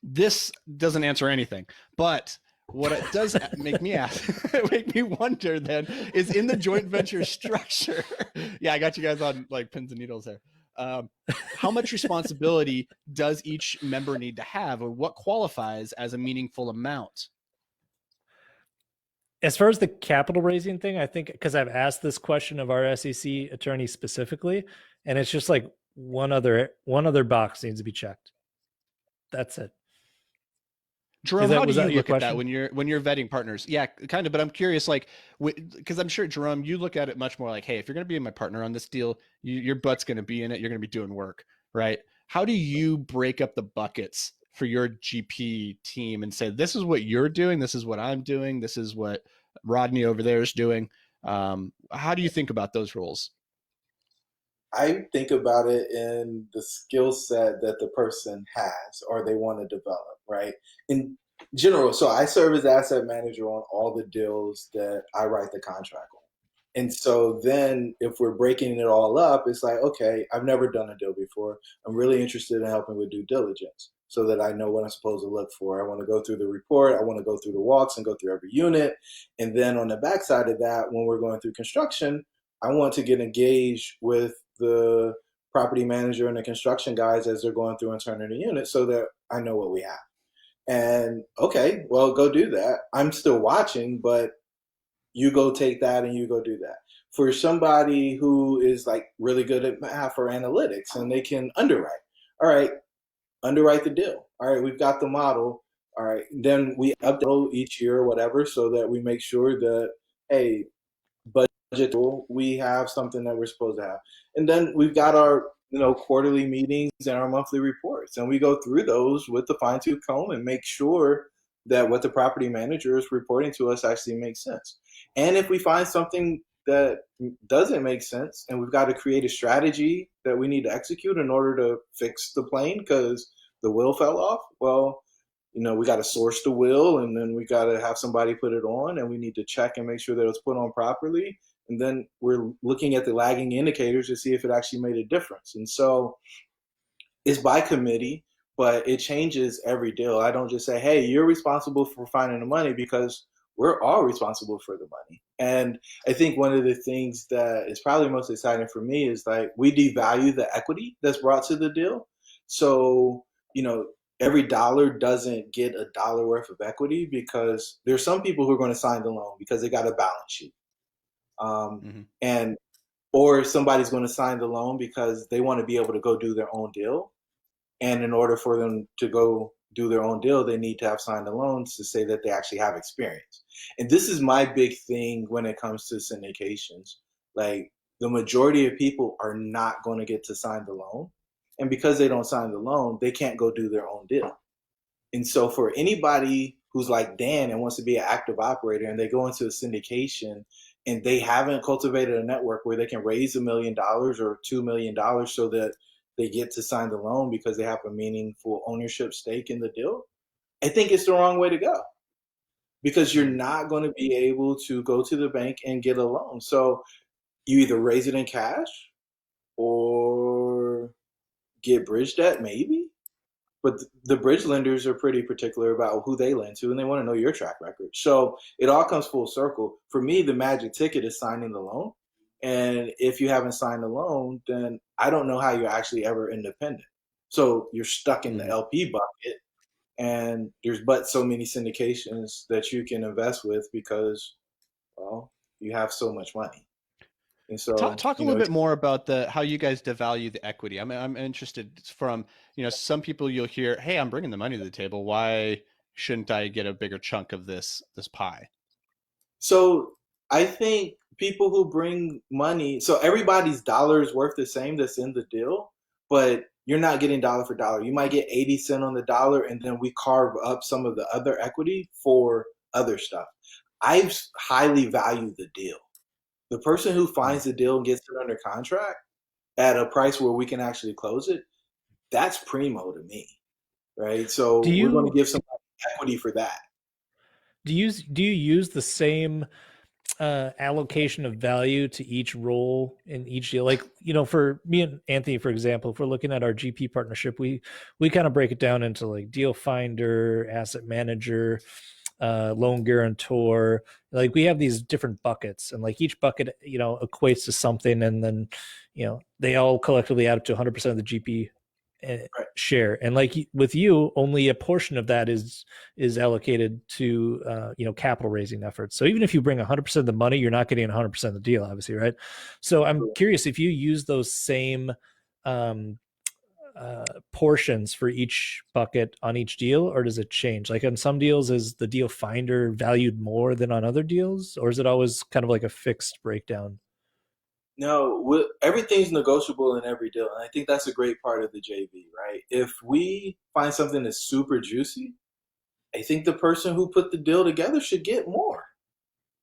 Speaker 1: this doesn't answer anything, but what it does make me wonder then is, in the joint venture structure. Yeah, I got you guys on pins and needles there. How much responsibility does each member need to have, or what qualifies as a meaningful amount?
Speaker 2: As far as the capital raising thing, I think, because I've asked this question of our SEC attorney specifically, and it's just one other box needs to be checked. That's it.
Speaker 1: Jerome, how do you look at that when you're vetting partners? Yeah, kind of. But I'm curious, because I'm sure, Jerome, you look at it much more hey, if you're going to be my partner on this deal, your butt's going to be in it. You're going to be doing work, right? How do you break up the buckets for your GP team and say, this is what you're doing, this is what I'm doing, this is what Rodney over there is doing? How do you think about those roles?
Speaker 4: I think about it in the skill set that the person has or they want to develop, right? In general, so I serve as asset manager on all the deals that I write the contract on. And so then if we're breaking it all up, it's okay, I've never done a deal before. I'm really interested in helping with due diligence so that I know what I'm supposed to look for. I want to go through the report. I want to go through the walks and go through every unit. And then on the backside of that, when we're going through construction, I want to get engaged with the property manager and the construction guys as they're going through and turning the unit so that I know what we have. And okay, well, go do that. I'm still watching, but you go take that and you go do that. For somebody who is really good at math or analytics and they can underwrite, all right, underwrite the deal. All right, we've got the model. All right, then we update each year or whatever so that we make sure that hey, budget, we have something that we're supposed to have. And then we've got our, quarterly meetings and our monthly reports. And we go through those with the fine tooth comb and make sure that what the property manager is reporting to us actually makes sense. And if we find something that doesn't make sense and we've got to create a strategy that we need to execute in order to fix the plane because the wheel fell off, well, we got to source the wheel, and then we got to have somebody put it on, and we need to check and make sure that it's put on properly. And then we're looking at the lagging indicators to see if it actually made a difference. And so it's by committee, but it changes every deal. I don't just say, hey, you're responsible for finding the money, because we're all responsible for the money. And I think one of the things that is probably most exciting for me is like we devalue the equity that's brought to the deal. So, every dollar doesn't get a dollar worth of equity, because there's some people who are going to sign the loan because they got a balance sheet. And or somebody's going to sign the loan because they want to be able to go do their own deal. And in order for them to go do their own deal, they need to have signed the loans to say that they actually have experience. And this is my big thing when it comes to syndications. Like, the majority of people are not going to get to sign the loan. And because they don't sign the loan, they can't go do their own deal. And so for anybody who's like Dan and wants to be an active operator, and they go into a syndication and they haven't cultivated a network where they can raise $1 million or $2 million so that they get to sign the loan because they have a meaningful ownership stake in the deal, I think it's the wrong way to go, because you're not going to be able to go to the bank and get a loan. So you either raise it in cash or get bridge debt, maybe. But the bridge lenders are pretty particular about who they lend to, and they want to know your track record. So it all comes full circle. For me, the magic ticket is signing the loan. And if you haven't signed the loan, then I don't know how you're actually ever independent. So you're stuck in the LP bucket, and there's but so many syndications that you can invest with because, well, you have so much money. And so
Speaker 1: talk a little bit more about how you guys devalue the equity. I'm interested from, some people you'll hear, hey, I'm bringing the money to the table. Why shouldn't I get a bigger chunk of this pie?
Speaker 4: So I think people who bring money, so everybody's dollar is worth the same that's in the deal, but you're not getting dollar for dollar. You might get 80 cents on the dollar, and then we carve up some of the other equity for other stuff. I highly value the deal. The person who finds the deal and gets it under contract at a price where we can actually close it, that's primo to me, right? So we're going to give somebody equity for that.
Speaker 2: Do you use the same allocation of value to each role in each deal? Like, for me and Anthony, for example, if we're looking at our GP partnership, we kind of break it down into like deal finder, asset manager, loan guarantor. Like, we have these different buckets, and like each bucket, equates to something, and then, they all collectively add up to 100% of the GP share. And like with you, only a portion of that is allocated to capital raising efforts. So even if you bring 100% of the money, you're not getting 100% of the deal, obviously, right? So I'm curious if you use those same portions for each bucket on each deal, or does it change? Like on some deals, is the deal finder valued more than on other deals, or is it always kind of like a fixed breakdown?
Speaker 4: No, everything's negotiable in every deal. And I think that's a great part of the JV, right? If we find something that's super juicy, I think the person who put the deal together should get more.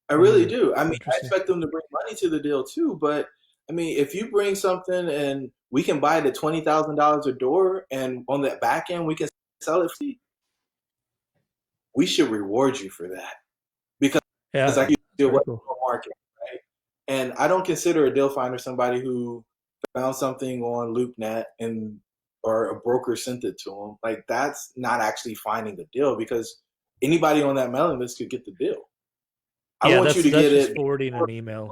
Speaker 4: I really do. I mean, I expect them to bring money to the deal too. But I mean, if you bring something and we can buy it at $20,000 a door, and on that back end, we can sell it for you, we should reward you for that. Because like you deal with the market. And I don't consider a deal finder somebody who found something on LoopNet or a broker sent it to them. Like, that's not actually finding the deal, because anybody on that mailing list could get the deal. I want you to get it
Speaker 2: forwarding an email.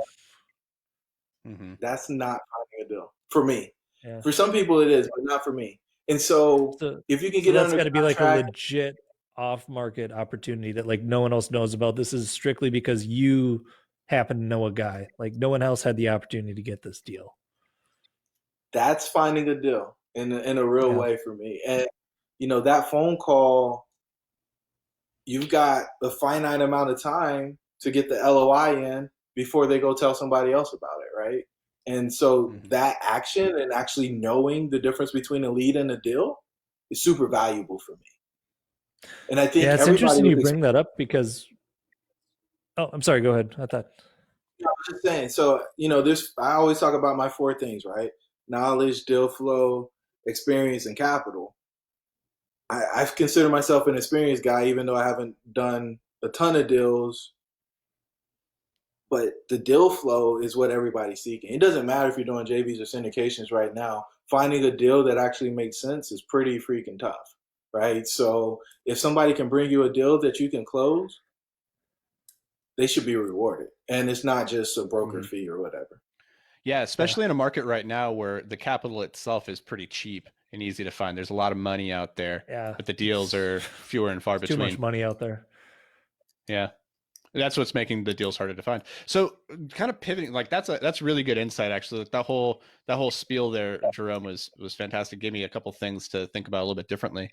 Speaker 4: That's not finding a deal for me. Yeah. For some people it is, but not for me. And so if you can get
Speaker 2: that's got to be like a legit off-market opportunity that like no one else knows about. This is strictly because you happen to know a guy. Like, no one else had the opportunity to get this deal.
Speaker 4: That's finding a deal in a real way for me. And that phone call, you've got a finite amount of time to get the LOI in before they go tell somebody else about it, right? And so that action and actually knowing the difference between a lead and a deal is super valuable for me. And I think
Speaker 2: it's interesting you bring that up because, oh, I'm sorry, go ahead. I thought.
Speaker 4: I was just saying, so, I always talk about my 4 things, right? Knowledge, deal flow, experience, and capital. I consider myself an experienced guy, even though I haven't done a ton of deals. But the deal flow is what everybody's seeking. It doesn't matter if you're doing JVs or syndications right now. Finding a deal that actually makes sense is pretty freaking tough, right? So if somebody can bring you a deal that you can close, they should be rewarded. And it's not just a broker fee or whatever.
Speaker 1: Yeah, especially in a market right now where the capital itself is pretty cheap and easy to find. There's a lot of money out there, but the deals are fewer and far between.
Speaker 2: Too much money out there.
Speaker 1: Yeah. That's what's making the deals harder to find. So kind of pivoting, like that's really good insight, actually. That whole spiel there, Jerome, was fantastic. Gave me a couple things to think about a little bit differently.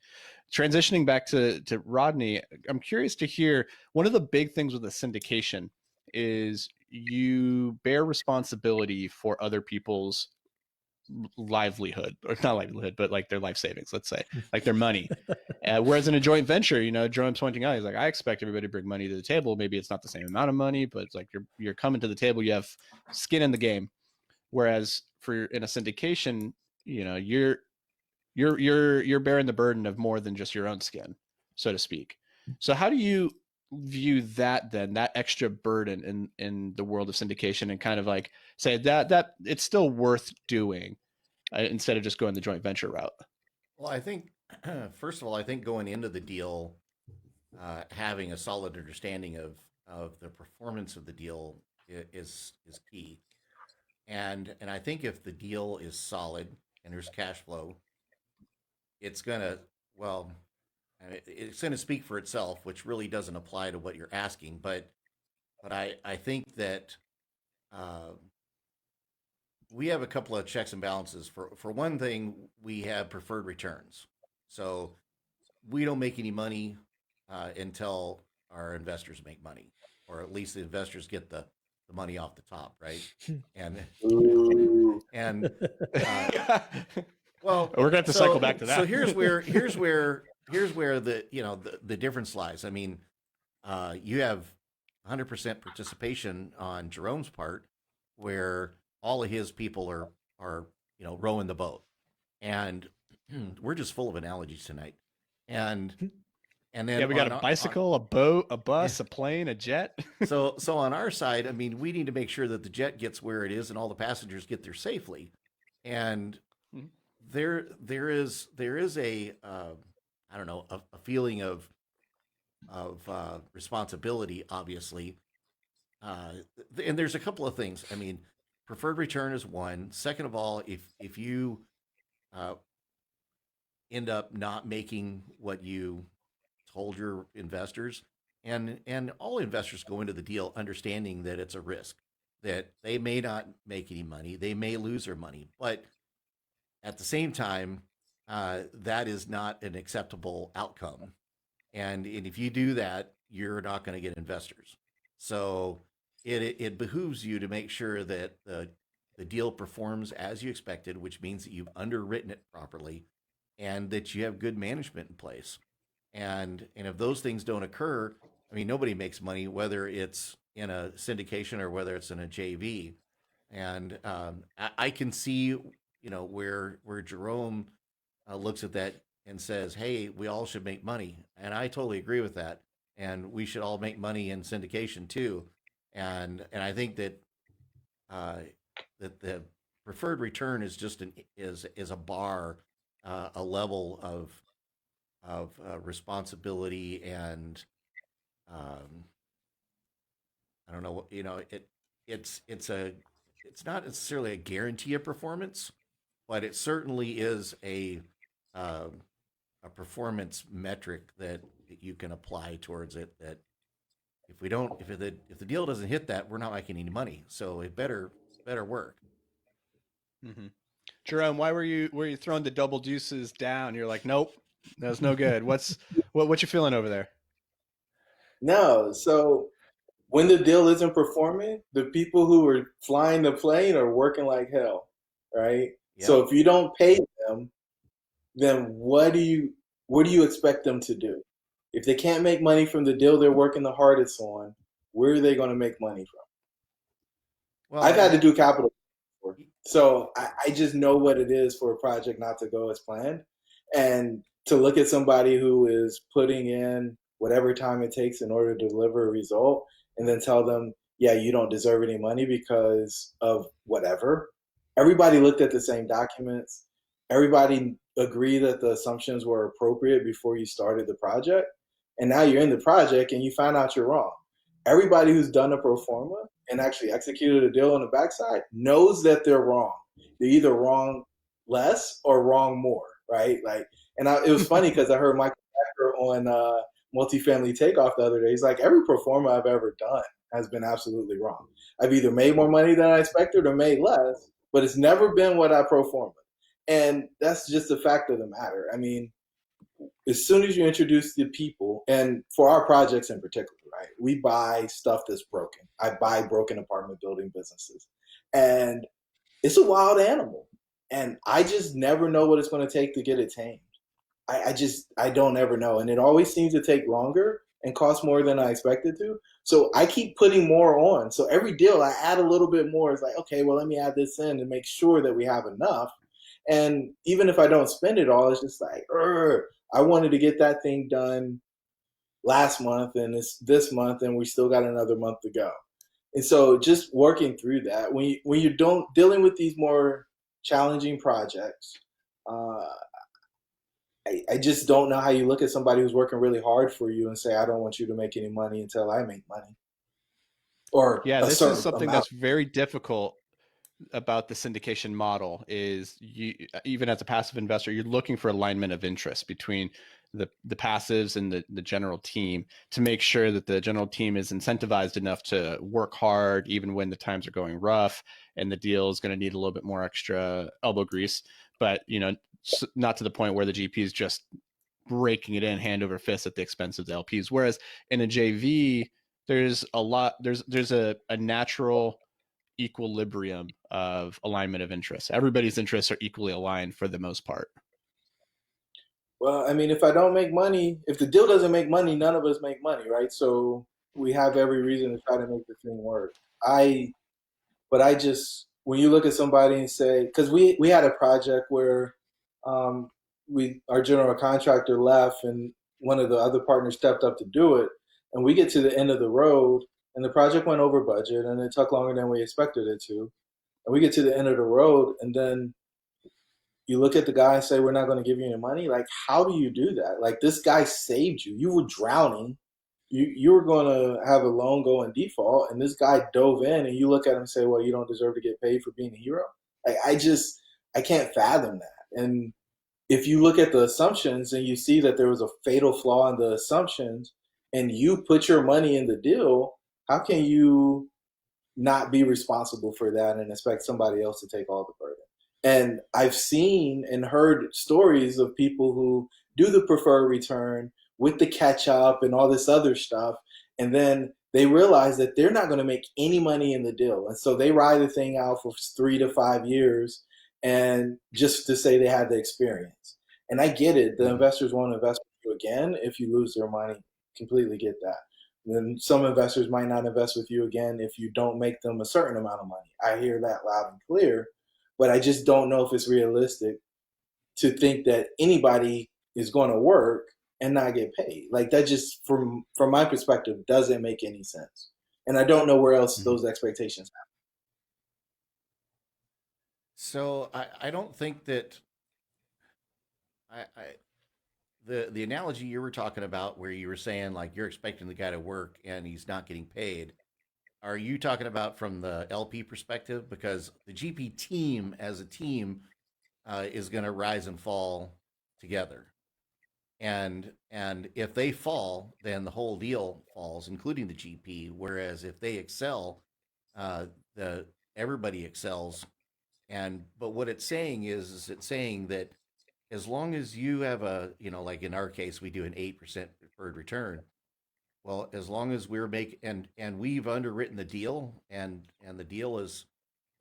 Speaker 1: Transitioning back to Rodney, I'm curious to hear, one of the big things with the syndication is you bear responsibility for other people's livelihood, or not livelihood, but like their life savings, let's say, like their money. Whereas in a joint venture, Jerome's pointing out, he's like, I expect everybody to bring money to the table. Maybe it's not the same amount of money, but it's like you're coming to the table, you have skin in the game. Whereas in a syndication, you're bearing the burden of more than just your own skin, so to speak. So how do you view that then, that extra burden in the world of syndication, and kind of like say that it's still worth doing instead of just going the joint venture route?
Speaker 3: Well, I think, first of all, I think going into the deal, having a solid understanding of the performance of the deal is key. And I think if the deal is solid and there's cash flow, it's going to speak for itself, which really doesn't apply to what you're asking. But I think that we have a couple of checks and balances. For one thing, we have preferred returns. So we don't make any money until our investors make money, or at least the investors get the money off the top, right? And well,
Speaker 1: we're going to have to cycle back to that.
Speaker 3: So here's where the difference lies. I mean, you have 100% participation on Jerome's part, where all of his people are rowing the boat, and we're just full of analogies tonight. And then
Speaker 1: we got a bicycle, a boat, a bus, a plane, a jet.
Speaker 3: So on our side, I mean, we need to make sure that the jet gets where it is and all the passengers get there safely. And there is a I don't know, a feeling of responsibility, obviously. And there's a couple of things. I mean, preferred return is one. Second of all, if you end up not making what you told your investors, and all investors go into the deal understanding that it's a risk, that they may not make any money, they may lose their money, but at the same time, that is not an acceptable outcome. And if you do that, you're not going to get investors. So it behooves you to make sure that the deal performs as you expected, which means that you've underwritten it properly and that you have good management in place. And if those things don't occur, I mean, nobody makes money, whether it's in a syndication or whether it's in a JV. And I can see, where Jerome looks at that and says, hey, we all should make money. And I totally agree with that. And we should all make money in syndication too. And I think that that the preferred return is just is a bar, a level of responsibility, and I don't know, it's not necessarily a guarantee of performance, but it certainly is a performance metric that you can apply towards it. That if the deal doesn't hit that, we're not making any money. So it better work.
Speaker 1: Mm-hmm. Jerome, why were you throwing the double deuces down? You're like, nope, that's no good. What you feeling over there?
Speaker 4: No, so when the deal isn't performing, the people who are flying the plane are working like hell, right?
Speaker 3: Yep.
Speaker 4: So if you don't pay them, then what do you expect them to do? If they can't make money from the deal they're working the hardest on, where are they going to make money from?
Speaker 3: Well,
Speaker 4: I've had to do capital before, so I just know what it is for a project not to go as planned, and to look at somebody who is putting in whatever time it takes in order to deliver a result, and then tell them, yeah, you don't deserve any money because of whatever. Everybody looked at the same documents. Everybody agreed that the assumptions were appropriate before you started the project. And now you're in the project and you find out you're wrong. Everybody who's done a pro forma and actually executed a deal on the backside knows that they're wrong. They're either wrong less or wrong more, right? Like, it was funny because I heard Michael Becker on Multifamily Takeoff the other day. He's like, every pro forma I've ever done has been absolutely wrong. I've either made more money than I expected or made less, but it's never been what I pro forma. And that's just the fact of the matter. I mean, as soon as you introduce the people, and for our projects in particular, right, we buy stuff that's broken. I buy broken apartment building businesses. And it's a wild animal. And I just never know what it's going to take to get it tamed. I don't ever know. And it always seems to take longer and cost more than I expected to. So I keep putting more on. So every deal I add a little bit more. It's like, okay, well, let me add this in to make sure that we have enough. And even if I don't spend it all, it's just like, I wanted to get that thing done last month and it's this month and we still got another month to go. And so just working through that, when you don't dealing with these more challenging projects, I just don't know how you look at somebody who's working really hard for you and say, I don't want you to make any money until I make money. Or
Speaker 1: yeah, this is something
Speaker 4: amount.
Speaker 1: that's very difficult about the syndication model is you, even as a passive investor, you're looking for alignment of interest between the passives and the general team to make sure that the general team is incentivized enough to work hard even when the times are going rough and the deal is going to need a little bit more extra elbow grease, but not to the point where the GP is just breaking it in hand over fist at the expense of the LPs. Whereas in a JV, there's a natural equilibrium of alignment of interests. Everybody's interests are equally aligned for the most part.
Speaker 4: Well, I mean, if I don't make money, if the deal doesn't make money, none of us make money, right? So we have every reason to try to make the thing work. But I just, when you look at somebody and say, because we had a project where our general contractor left and one of the other partners stepped up to do it, and we get to the end of the road and the project went over budget and it took longer than we expected it to, and we get to the end of the road and then you look at the guy and say, we're not going to give you any money. Like, how do you do that? Like, this guy saved you. You were drowning. You were going to have a loan go in default, and this guy dove in, and you look at him and say, well, you don't deserve to get paid for being a hero. Like, I can't fathom that. And if you look at the assumptions and you see that there was a fatal flaw in the assumptions and you put your money in the deal, how can you not be responsible for that and expect somebody else to take all the burden? And I've seen and heard stories of people who do the preferred return with the catch up and all this other stuff. And then they realize that they're not going to make any money in the deal. And so they ride the thing out for 3 to 5 years and just to say they had the experience. And I get it. The investors won't invest with you again if you lose their money. Completely get that. And then some investors might not invest with you again if you don't make them a certain amount of money. I hear that loud and clear. But I just don't know if it's realistic to think that anybody is going to work and not get paid. Like, that just, from my perspective, doesn't make any sense. And I don't know where else those expectations happen.
Speaker 3: So I don't think that the analogy you were talking about where you were saying like you're expecting the guy to work and he's not getting paid. Are you talking about from the LP perspective? Because the GP team as a team is going to rise and fall together, and if they fall, then the whole deal falls, including the GP. Whereas if they excel, the everybody excels. And but what it's saying is it's saying that as long as you have a like in our case we do an 8% preferred return, Well, as long as we're and we've underwritten the deal, and the deal is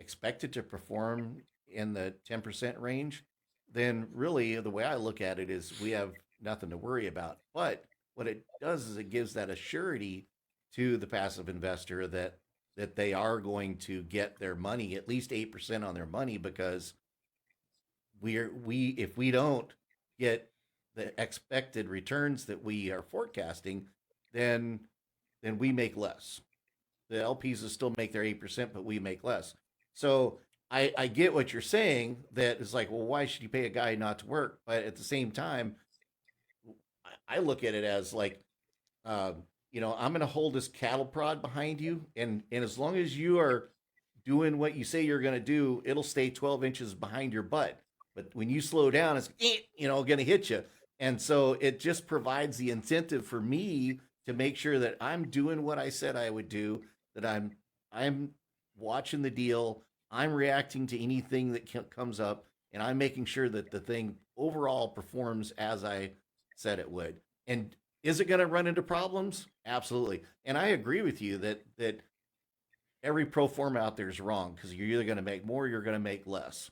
Speaker 3: expected to perform in the 10% range, then really the way I look at it is we have nothing to worry about. But what it does is it gives that assurity to the passive investor that they are going to get their money, at least 8% on their money, because we if we don't get the expected returns that we are forecasting, then we make less. The LPs will still make their 8%, but we make less. So I get what you're saying. That is like, well, why should you pay a guy not to work? But at the same time, I look at it as like, I'm going to hold this cattle prod behind you, and as long as you are doing what you say you're going to do, it'll stay 12 inches behind your butt. But when you slow down, it's going to hit you. And so it just provides the incentive for me to make sure that I'm doing what I said I would do, that I'm watching the deal, I'm reacting to anything that comes up, and I'm making sure that the thing overall performs as I said it would. And is it going to run into problems? Absolutely. And I agree with you that every pro forma out there is wrong, because you're either going to make more or you're going to make less.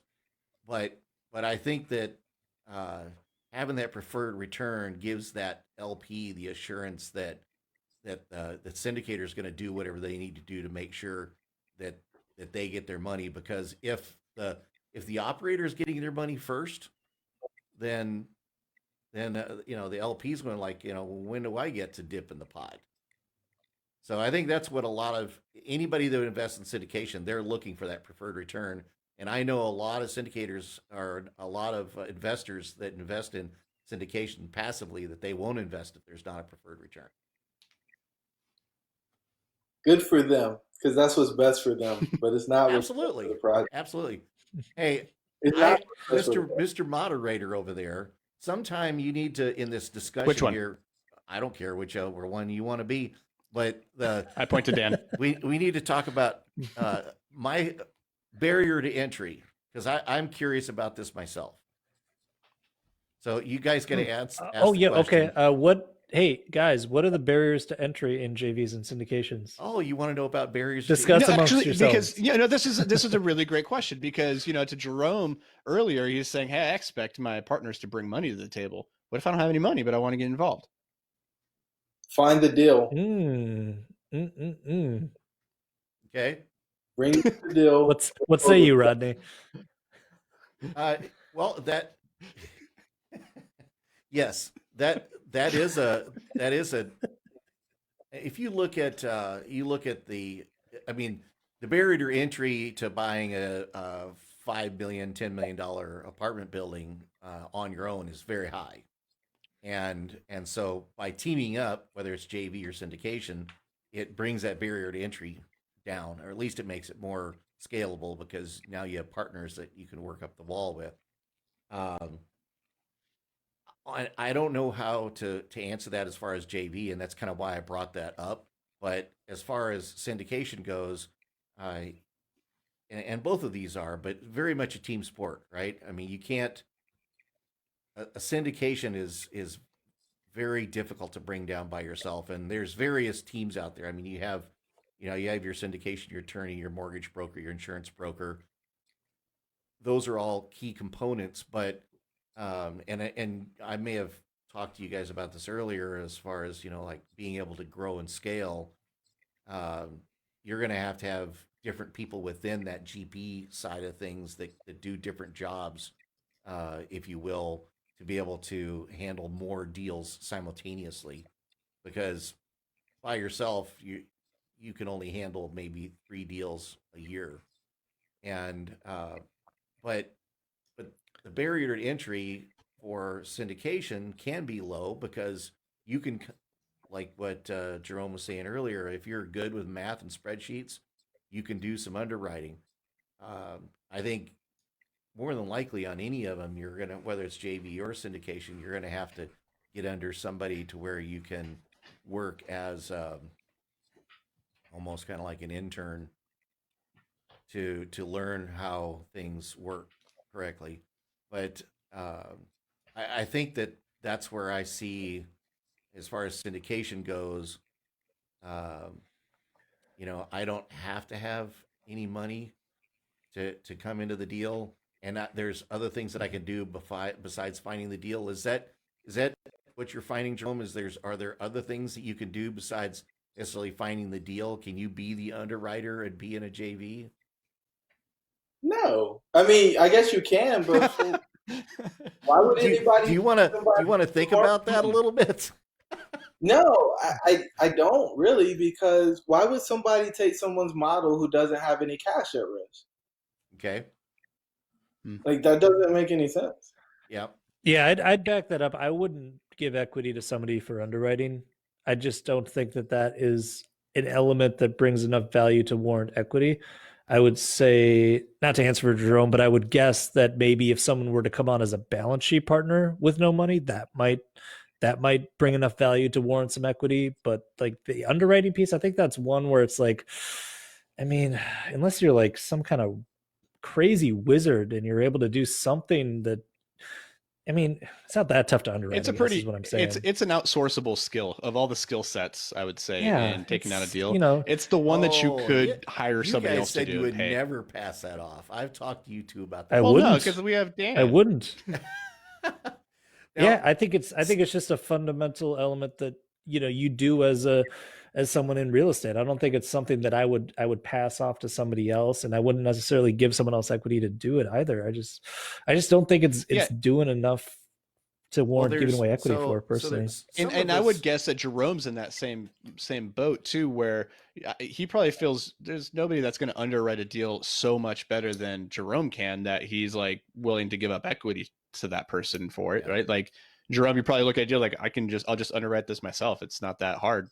Speaker 3: But I think that having that preferred return gives that LP the assurance that the syndicator is going to do whatever they need to do to make sure that they get their money. Because if the operator is getting their money first, then the LP is going like, when do I get to dip in the pot? So I think that's what a lot of anybody that invests in syndication, they're looking for that preferred return. And I know a lot of syndicators or a lot of investors that invest in syndication passively, that they won't invest if there's not a preferred return.
Speaker 4: Good for them, because that's what's best for them. But it's not
Speaker 3: absolutely
Speaker 4: for the project.
Speaker 3: Absolutely. Hey, Mr. Moderator over there, sometime you need to, in this discussion
Speaker 1: Which one?
Speaker 3: here, I don't care whichever one you want to be, but
Speaker 1: I point to Dan.
Speaker 3: we need to talk about my barrier to entry, because I'm curious about this myself. So you guys got to ask.
Speaker 2: Oh yeah, question. Okay. Hey guys, what are the barriers to entry in JVs and syndications?
Speaker 3: Oh, you want to know about barriers?
Speaker 2: Discuss amongst yourselves.
Speaker 1: Because this is a really great question, because to Jerome earlier, he was saying, hey, I expect my partners to bring money to the table. What if I don't have any money but I want to get involved?
Speaker 4: Find the deal.
Speaker 3: Okay.
Speaker 4: Bring the deal.
Speaker 2: What say you, Rodney?
Speaker 3: Well, yes, that is a if you look at the barrier to entry to buying a $5 million, $10 million apartment building on your own is very high. And so by teaming up, whether it's JV or syndication, it brings that barrier to entry down, or at least it makes it more scalable, because now you have partners that you can work up the wall with. I don't know how to answer that as far as JV, and that's kind of why I brought that up. But as far as syndication goes, and both of these are, but very much a team sport, right? I mean, you can't. A syndication is very difficult to bring down by yourself, and there's various teams out there. I mean, you have your syndication, your attorney, your mortgage broker, your insurance broker. Those are all key components, but and I may have talked to you guys about this earlier, as far as like being able to grow and scale. You're going to have different people within that GP side of things that do different jobs, if you will, to be able to handle more deals simultaneously. Because by yourself, you can only handle maybe 3 deals a year, and but the barrier to entry for syndication can be low, because you can, like what Jerome was saying earlier, if you're good with math and spreadsheets, you can do some underwriting. I think more than likely on any of them, you're going to, whether it's JV or syndication, you're going to have to get under somebody to where you can work as almost kind of like an intern to learn how things work correctly. But I think that's where I see, as far as syndication goes, you know, I don't have to have any money to come into the deal, and there's other things that I can do besides finding the deal. Is that what you're finding, Jerome? Are there other things that you can do besides necessarily finding the deal? Can you be the underwriter and be in a JV?
Speaker 4: No, I mean, I guess you can, but why would anybody?
Speaker 3: Do you want to think about that a little bit?
Speaker 4: No, I don't really, because why would somebody take someone's model who doesn't have any cash at risk?
Speaker 3: Okay.
Speaker 4: Like, that doesn't make any sense.
Speaker 3: Yeah.
Speaker 2: Yeah, I'd back that up. I wouldn't give equity to somebody for underwriting. I just don't think that is an element that brings enough value to warrant equity. I would say, not to answer for Jerome, but I would guess that maybe if someone were to come on as a balance sheet partner with no money, that might bring enough value to warrant some equity. But like the underwriting piece, I think that's one where it's like, I mean, unless you're like some kind of crazy wizard and you're able to do something that, I mean, it's not that tough to underwrite.
Speaker 1: It's is what I'm saying. It's an outsourceable skill of all the skill sets, I would say, in taking out a deal.
Speaker 2: You know,
Speaker 1: it's the one that you could hire somebody else to do.
Speaker 3: You would never pass that off. I've talked to you two about that.
Speaker 2: I wouldn't,
Speaker 1: because we have Dan.
Speaker 2: I wouldn't. Yeah, I think it's just a fundamental element that, you know, you do as someone in real estate. I don't think it's something that I would pass off to somebody else, and I wouldn't necessarily give someone else equity to do it either. I just don't think it's doing enough to warrant giving away equity for personally.
Speaker 1: And I would guess that Jerome's in that same boat too, where he probably feels there's nobody that's going to underwrite a deal so much better than Jerome can, that he's like willing to give up equity to that person for it, right? Like Jerome, you probably look at a deal like I'll just underwrite this myself. It's not that hard.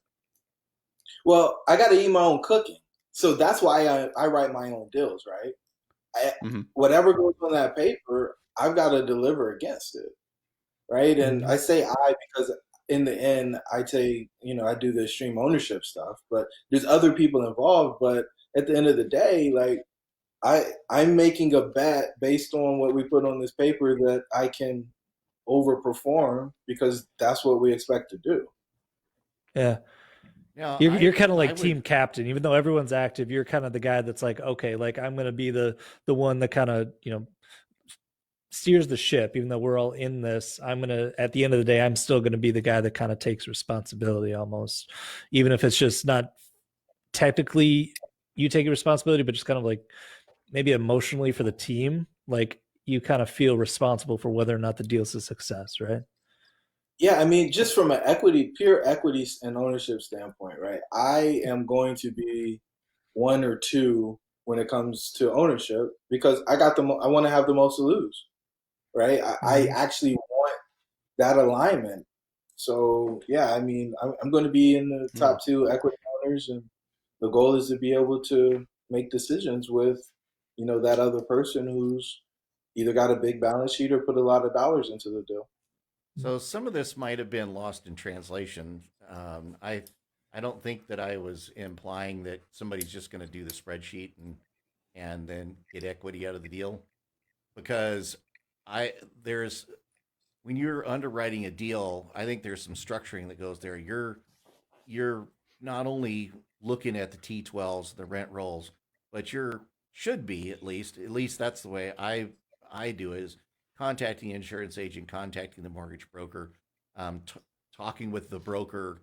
Speaker 4: Well, I got to eat my own cooking, so that's why I write my own deals, right? Whatever goes on that paper, I've got to deliver against it, right? And I say because in the end, I say, you know, I do the extreme ownership stuff, but there's other people involved. But at the end of the day, like I'm making a bet based on what we put on this paper that I can overperform, because that's what we expect to do.
Speaker 2: Yeah. Yeah, you're kind of like team captain, even though everyone's active. You're kind of the guy that's like, okay, like I'm going to be the one that kind of, you know, steers the ship. Even though we're all in this, I'm going to, at the end of the day, I'm still going to be the guy that kind of takes responsibility almost, even if it's just not technically you taking responsibility, but just kind of like maybe emotionally for the team. Like you kind of feel responsible for whether or not the deal's a success, right?
Speaker 4: Yeah, I mean, just from an pure equity and ownership standpoint, right? I am going to be one or two when it comes to ownership, because I want to have the most to lose, right? I actually want that alignment. So yeah, I mean, I'm going to be in the top two equity owners, and the goal is to be able to make decisions with, you know, that other person who's either got a big balance sheet or put a lot of dollars into the deal.
Speaker 3: So some of this might have been lost in translation. I don't think that I was implying that somebody's just going to do the spreadsheet and then get equity out of the deal, because when you're underwriting a deal, I think there's some structuring that goes there. You're not only looking at the T12s, the rent rolls, but should be at least that's the way I do it, is contacting the insurance agent, contacting the mortgage broker, talking with the broker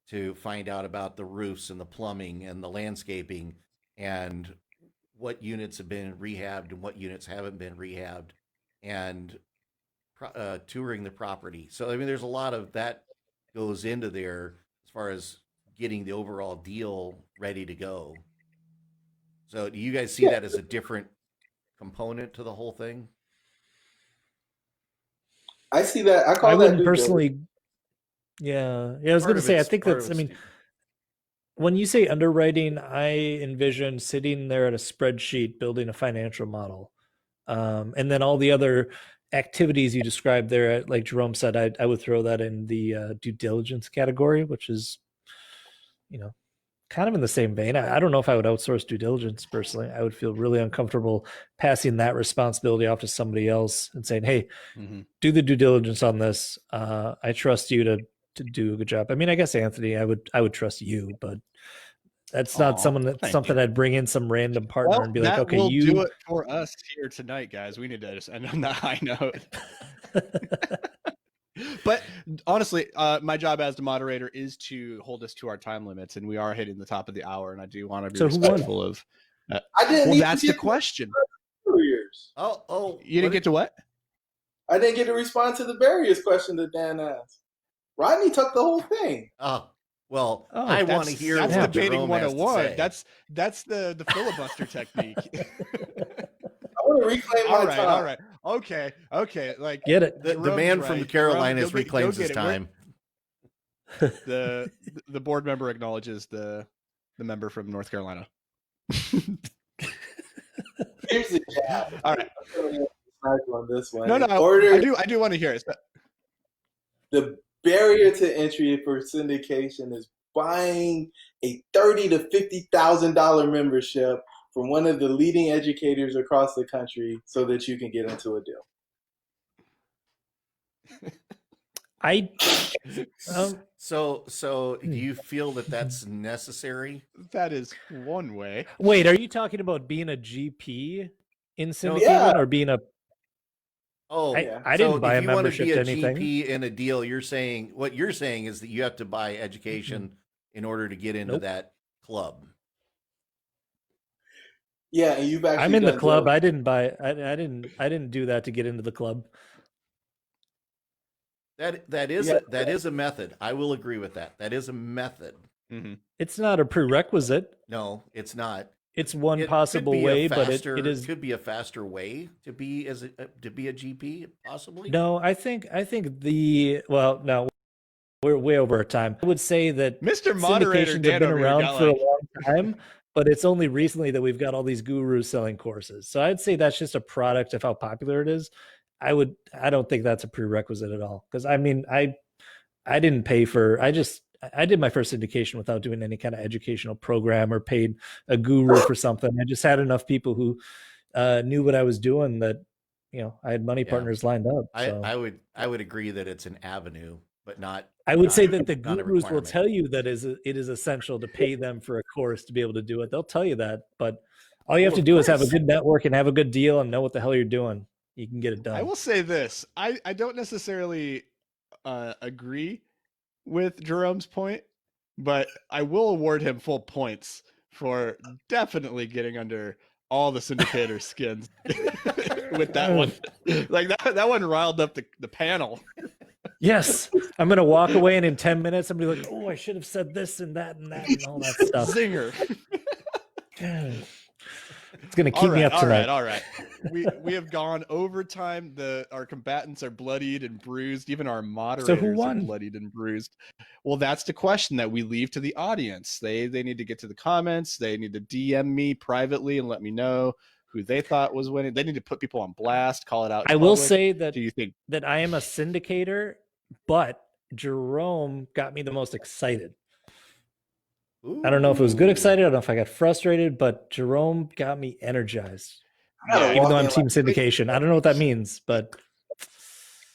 Speaker 3: to find out about the roofs and the plumbing and the landscaping and what units have been rehabbed and what units haven't been rehabbed, and touring the property. So, I mean, there's a lot of that goes into there as far as getting the overall deal ready to go. So do you guys see that as a different component to the whole thing?
Speaker 4: I see that.
Speaker 2: I wouldn't personally. Yeah. I was going to say, I think that's, I mean, when you say underwriting, I envision sitting there at a spreadsheet, building a financial model. And then all the other activities you described there, like Jerome said, I would throw that in the due diligence category, which is, you know, kind of in the same vein. I don't know if I would outsource due diligence personally. I would feel really uncomfortable passing that responsibility off to somebody else and saying, hey, do the due diligence on this. I trust you to do a good job. I mean, I guess Anthony, I would trust you, but that's not something I'd bring in some random partner and be like, okay,
Speaker 1: you do it for us here tonight, guys. We need to just end on that high note. But honestly, my job as the moderator is to hold us to our time limits, and we are hitting the top of the hour, and I do want to be respectful of.
Speaker 4: I didn't.
Speaker 1: Well, that's the question.
Speaker 3: Oh,
Speaker 1: you didn't get to what?
Speaker 4: I didn't get to respond to the barriers question that Dan asked. Rodney took the whole thing.
Speaker 3: Oh, well, I want to hear
Speaker 1: that's
Speaker 3: what
Speaker 1: debating
Speaker 3: Jerome
Speaker 1: 101. That's the filibuster technique.
Speaker 4: I want to reclaim my time.
Speaker 1: All right. Okay. Like,
Speaker 2: get it.
Speaker 3: The man from the Carolinas reclaims his time.
Speaker 1: The board member acknowledges the member from North Carolina.
Speaker 4: Here's the jab.
Speaker 1: All right.
Speaker 4: On this one.
Speaker 1: No, I do want to hear it.
Speaker 4: The barrier to entry for syndication is buying a $30,000 to $50,000 membership from one of the leading educators across the country so that you can get into a deal.
Speaker 3: So do you feel that that's necessary?
Speaker 1: That is one way.
Speaker 2: Wait, are you talking about being a GP in syndication or being a?
Speaker 3: Oh,
Speaker 2: I didn't buy a membership to anything.
Speaker 3: If you want to be a GP in a deal, what you're saying is that you have to buy education in order to get into that club.
Speaker 4: Yeah, and you've actually.
Speaker 2: I'm in the club. I didn't buy. I didn't do that to get into the club.
Speaker 3: That is a method. I will agree with that. That is a method.
Speaker 1: Mm-hmm.
Speaker 2: It's not a prerequisite.
Speaker 3: No, it's not.
Speaker 2: It's one possible way, but it
Speaker 3: could be a faster way to be a GP, possibly.
Speaker 2: No, I think no, we're way over our time. I would say that
Speaker 1: Mr. Moderator
Speaker 2: syndications have been around for a long time, but it's only recently that we've got all these gurus selling courses. So I'd say that's just a product of how popular it is. I don't think that's a prerequisite at all. Because I mean, I didn't pay for. I did my first syndication without doing any kind of educational program or paid a guru for something. I just had enough people who knew what I was doing that, I had money partners lined up. So.
Speaker 3: I would agree that it's an avenue, but not.
Speaker 2: I would say that the gurus will tell you that it is essential to pay them for a course to be able to do it. They'll tell you that, but all you have to do is have a good network and have a good deal and know what the hell you're doing. You can get it done.
Speaker 1: I will say this. I don't necessarily agree with Jerome's point, but I will award him full points for definitely getting under all the syndicators' skins with that one. Like that one riled up the panel.
Speaker 2: Yes. I'm going to walk away and in 10 minutes, I'm going to be like, oh, I should have said this and that and all that stuff.
Speaker 1: Zinger.
Speaker 2: It's going to keep me up tonight.
Speaker 1: All right. We have gone overtime. Our combatants are bloodied and bruised. Even our moderators are bloodied and bruised. Well, that's the question that we leave to the audience. They need to get to the comments. They need to DM me privately and let me know who they thought was winning. They need to put people on blast, call it out.
Speaker 2: I will say that.
Speaker 1: Do you think
Speaker 2: that I am a syndicator, but Jerome got me the most excited. Ooh. I don't know if it was good excited. I don't know if I got frustrated, but Jerome got me energized. Even though I'm team syndication. I don't know what that means, but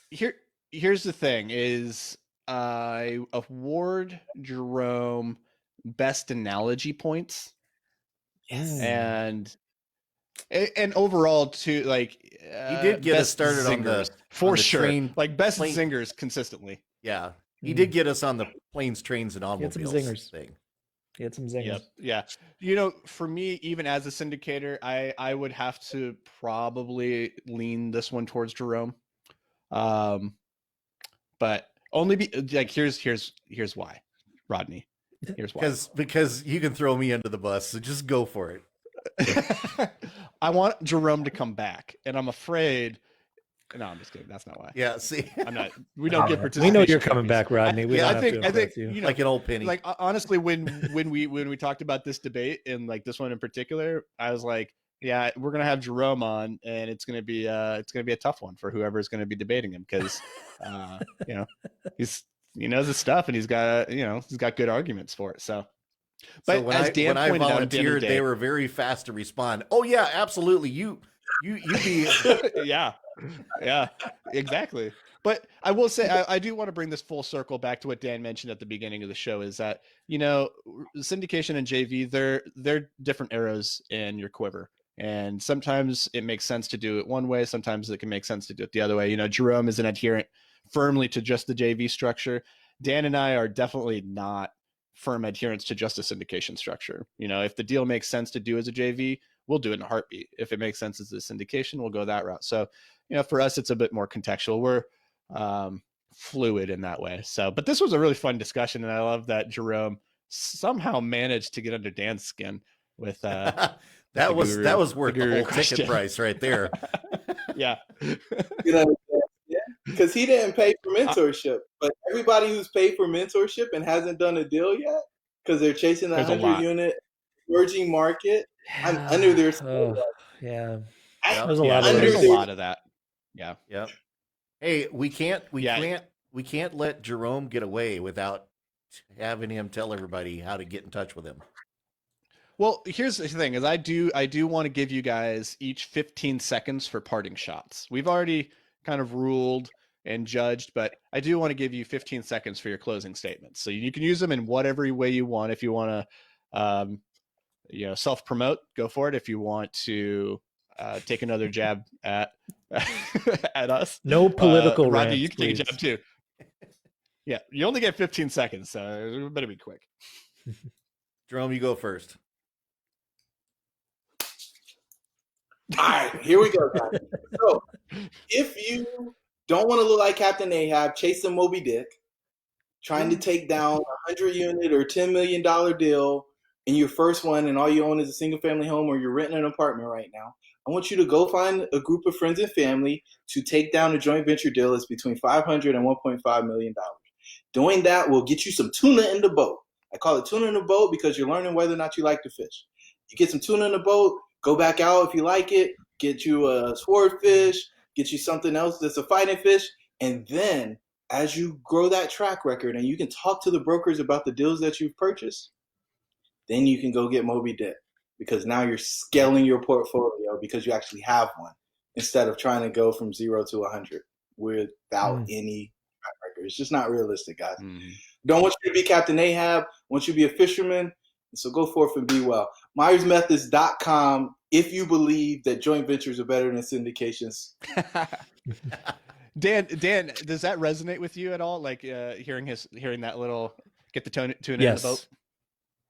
Speaker 1: here's the thing is I award Jerome best analogy points.
Speaker 2: Yes.
Speaker 1: And overall too, like
Speaker 3: he did get us started
Speaker 1: zingers,
Speaker 3: on the
Speaker 1: sure.
Speaker 3: Train,
Speaker 1: like best zingers consistently.
Speaker 3: Yeah. He did get us on the planes, trains, and automobiles thing.
Speaker 2: He had some zingers.
Speaker 1: Yep. Yeah. For me, even as a syndicator, I would have to probably lean this one towards Jerome. But only here's why, Rodney. Here's why.
Speaker 3: Because you can throw me under the bus, so just go for it.
Speaker 1: I want Jerome to come back, and I'm afraid. No, I'm just kidding. That's not why.
Speaker 3: Yeah, see,
Speaker 1: I'm not. We don't get participation.
Speaker 2: We know you're coming back, Rodney.
Speaker 1: I think
Speaker 3: like an old penny.
Speaker 1: Like honestly, when we talked about this debate and like this one in particular, I was like, yeah, we're gonna have Jerome on, and it's gonna be a tough one for whoever's gonna be debating him because, he knows his stuff and he's got good arguments for it. So. But
Speaker 3: when I volunteered, they were very fast to respond. Oh yeah, absolutely. You You be
Speaker 1: Yeah, exactly. But I will say, I do want to bring this full circle back to what Dan mentioned at the beginning of the show, is that, syndication and JV, they're different arrows in your quiver. And sometimes it makes sense to do it one way. Sometimes it can make sense to do it the other way. Jerome is an adherent firmly to just the JV structure. Dan and I are definitely not firm adherents to just a syndication structure. If the deal makes sense to do as a JV, we'll do it in a heartbeat. If it makes sense as a syndication, we'll go that route. So, for us, it's a bit more contextual. We're fluid in that way. So, but this was a really fun discussion, and I love that Jerome somehow managed to get under Dan's skin with
Speaker 3: that was worth the whole ticket price right there.
Speaker 1: Yeah.
Speaker 4: Because he didn't pay for mentorship, but everybody who's paid for mentorship and hasn't done a deal yet because they're chasing the 100-unit emerging market, I'm under their skin.
Speaker 2: Yeah.
Speaker 1: There's a lot of that. Yeah.
Speaker 3: Yep. Hey, we can't let Jerome get away without having him tell everybody how to get in touch with him.
Speaker 1: Well, here's the thing: is I do want to give you guys each 15 seconds for parting shots. We've already kind of ruled and judged, but I do want to give you 15 seconds for your closing statements. So you can use them in whatever way you want. If you want to, self-promote, go for it. If you want to take another jab at us,
Speaker 2: no political
Speaker 1: Rodney,
Speaker 2: rants,
Speaker 1: you can take a jab too. Yeah, you only get 15 seconds, so we better be quick.
Speaker 3: Jerome, you go first.
Speaker 4: All right, here we go, guys. So, if you don't want to look like Captain Ahab, chasing Moby Dick, trying to take down a 100-unit or $10 million deal in your first one, and all you own is a single-family home, or you're renting an apartment right now, I want you to go find a group of friends and family to take down a joint venture deal that's between $500 and $1.5 million. Doing that will get you some tuna in the boat. I call it tuna in the boat because you're learning whether or not you like to fish. You get some tuna in the boat, go back out if you like it, get you a swordfish, get you something else that's a fighting fish, and then as you grow that track record and you can talk to the brokers about the deals that you've purchased, then you can go get Moby Dick, because now you're scaling your portfolio because you actually have one instead of trying to go from 0 to 100 without any track record. It's just not realistic, guys. Don't want you to be Captain Ahab. I want you to be a fisherman. So go forth and be well. MyersMethods.com if you believe that joint ventures are better than syndications.
Speaker 1: Dan, does that resonate with you at all? Like hearing that little get the tuna in the boat?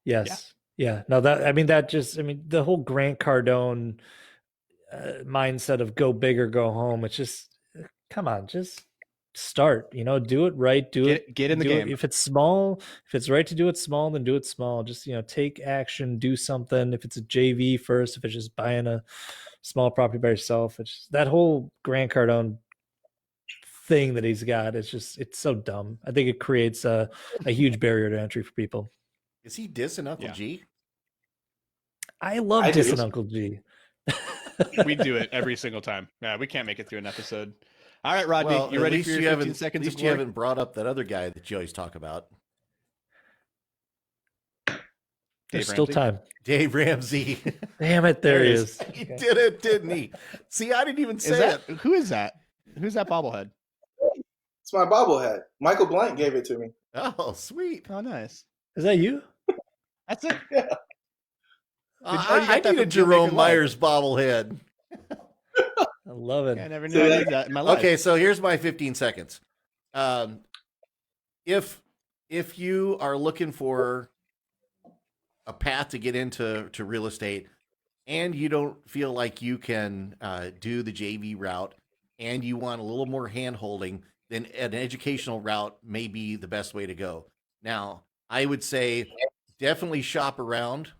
Speaker 2: Yes. Yeah. No, the whole Grant Cardone mindset of go big or go home. It's just, come on, just start, do it right.
Speaker 1: Get in the game.
Speaker 2: If it's small, if it's right to do it small, then do it small. Just, take action, do something. If it's a JV first, if it's just buying a small property by yourself, it's just, that whole Grant Cardone thing that he's got, it's so dumb. I think it creates a huge barrier to entry for people.
Speaker 3: Is he dissing Uncle G?
Speaker 2: I love dissing Uncle G.
Speaker 1: We do it every single time. Yeah, we can't make it through an episode. All right, Rodney, you ready for your 15 seconds?
Speaker 3: At least you haven't brought up that other guy that you always talk about.
Speaker 2: There's still time.
Speaker 3: Dave Ramsey.
Speaker 2: Damn it, there he is.
Speaker 3: He did it, didn't he? See, I didn't even say it.
Speaker 1: Who is that? Who's that bobblehead?
Speaker 4: It's my bobblehead. Michael Blank gave it to me.
Speaker 3: Oh, sweet.
Speaker 1: Oh, nice.
Speaker 2: Is that you?
Speaker 1: That's it.
Speaker 4: Yeah.
Speaker 3: I need a Jerome Myers bobblehead.
Speaker 2: I love it.
Speaker 1: I never knew I did that in my life.
Speaker 3: Okay, so here's my 15 seconds. If you are looking for a path to get into real estate and you don't feel like you can do the JV route and you want a little more hand-holding, then an educational route may be the best way to go. Now, I would say definitely shop around,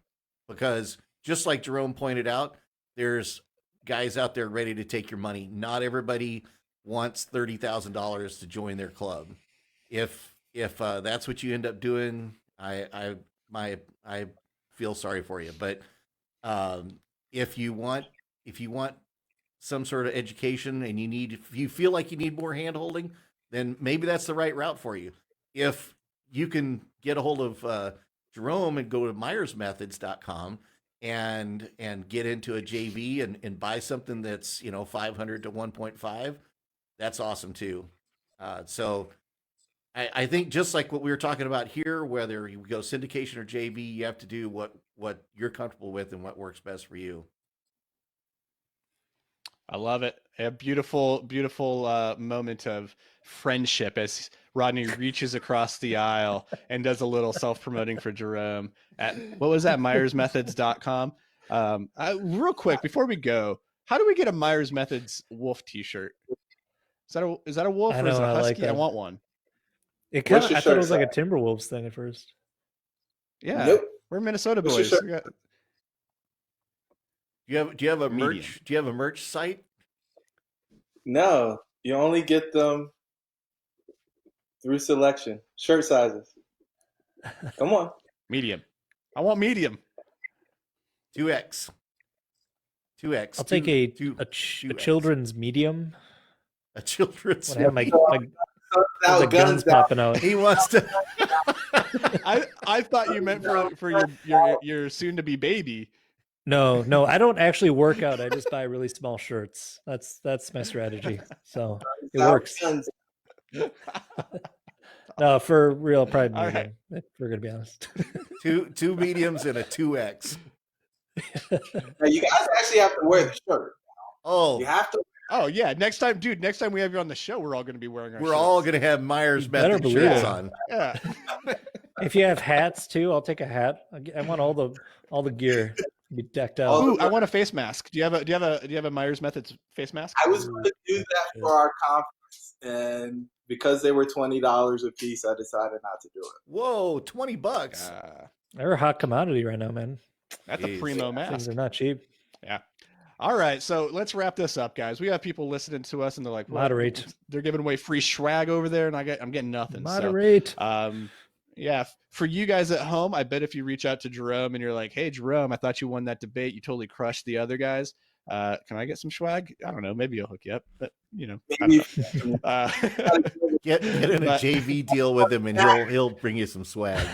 Speaker 3: because just like Jerome pointed out, there's guys out there ready to take your money. Not everybody wants $30,000 to join their club. If that's what you end up doing, I feel sorry for you. But if you want some sort of education and if you feel like you need more hand-holding, then maybe that's the right route for you. If you can get a hold of Jerome and go to MyersMethods.com and get into a JV and buy something that's 500 to 1.5, that's awesome too. So I think just like what we were talking about here, whether you go syndication or JV, you have to do what you're comfortable with and what works best for you.
Speaker 1: I love it. A beautiful, beautiful moment of friendship as Rodney reaches across the aisle and does a little self-promoting for Jerome at, what was that, MyersMethods.com. Real quick, before we go, how do we get a Myers Methods wolf t-shirt? Is that a wolf or is it a husky? I want one.
Speaker 2: I thought it was like a Timberwolves thing at first.
Speaker 1: Yeah.
Speaker 4: Nope.
Speaker 1: We're Minnesota boys.
Speaker 3: Do you have a merch? Do you have a merch site?
Speaker 4: No, you only get them through selection. Shirt sizes. Come on.
Speaker 1: Medium. I want medium.
Speaker 3: 2X.
Speaker 2: I'll take a children's medium.
Speaker 3: A children's.
Speaker 2: I have my guns popping out.
Speaker 3: He wants to.
Speaker 1: I thought you meant for your soon to be baby.
Speaker 2: No, I don't actually work out. I just buy really small shirts. That's my strategy. So it works. No, for real, probably medium. Right. If we're gonna be honest.
Speaker 3: two mediums and a 2X.
Speaker 4: Now you guys actually have to wear the shirt.
Speaker 3: Oh,
Speaker 4: you have to.
Speaker 1: Oh yeah, next time we have you on the show, we're all going to be wearing our shirts.
Speaker 3: All going to have Myers Method shirts on.
Speaker 1: Yeah.
Speaker 2: If you have hats too, I'll take a hat. I want all the gear to be decked out.
Speaker 1: Ooh, I want a face mask. Do you have a Myers Methods face mask?
Speaker 4: I was going to do that for our conference, and because they were $20 a piece, I decided not to do it.
Speaker 3: Whoa, $20!
Speaker 2: They're a hot commodity right now, man.
Speaker 1: That's a primo mask.
Speaker 2: Things are not cheap.
Speaker 1: Yeah. All right, so let's wrap this up, guys. We have people listening to us, and they're like,
Speaker 2: moderate.
Speaker 1: They're giving away free swag over there, and I'm getting nothing.
Speaker 2: Moderate.
Speaker 1: So, yeah, for you guys at home, I bet if you reach out to Jerome and you're like, "Hey, Jerome, I thought you won that debate. You totally crushed the other guys. Can I get some swag? I don't know. Maybe I'll hook you up, but
Speaker 3: get in a JV deal with him, and he'll bring you some swag.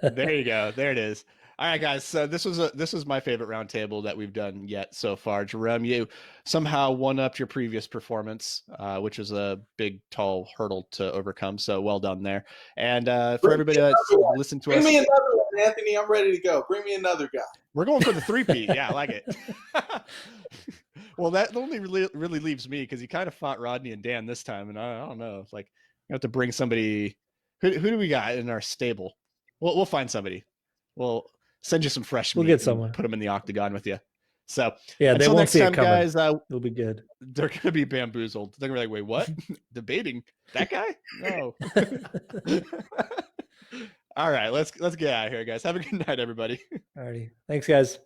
Speaker 1: There you go. There it is. All right, guys. So this was my favorite roundtable that we've done yet so far. Jerome, you somehow won up your previous performance, which is a big, tall hurdle to overcome. So well done there. And for everybody that's listened to us,
Speaker 4: bring me another one, Anthony. I'm ready to go. Bring me another guy.
Speaker 1: We're going for the 3P. Yeah, I like it. Well, that only really leaves me because he kind of fought Rodney and Dan this time, and I don't know. It's like you have to bring somebody. Who do we got in our stable? We'll find somebody. We'll send you some fresh meat.
Speaker 2: We'll get someone.
Speaker 1: Put them in the octagon with you. So
Speaker 2: yeah, they won't see it coming.
Speaker 1: Guys,
Speaker 2: it'll be good.
Speaker 1: They're gonna be bamboozled. They're gonna be like, "Wait, what? Debating that guy? No." All right, let's get out of here, guys. Have a good night, everybody.
Speaker 2: Alrighty, thanks, guys.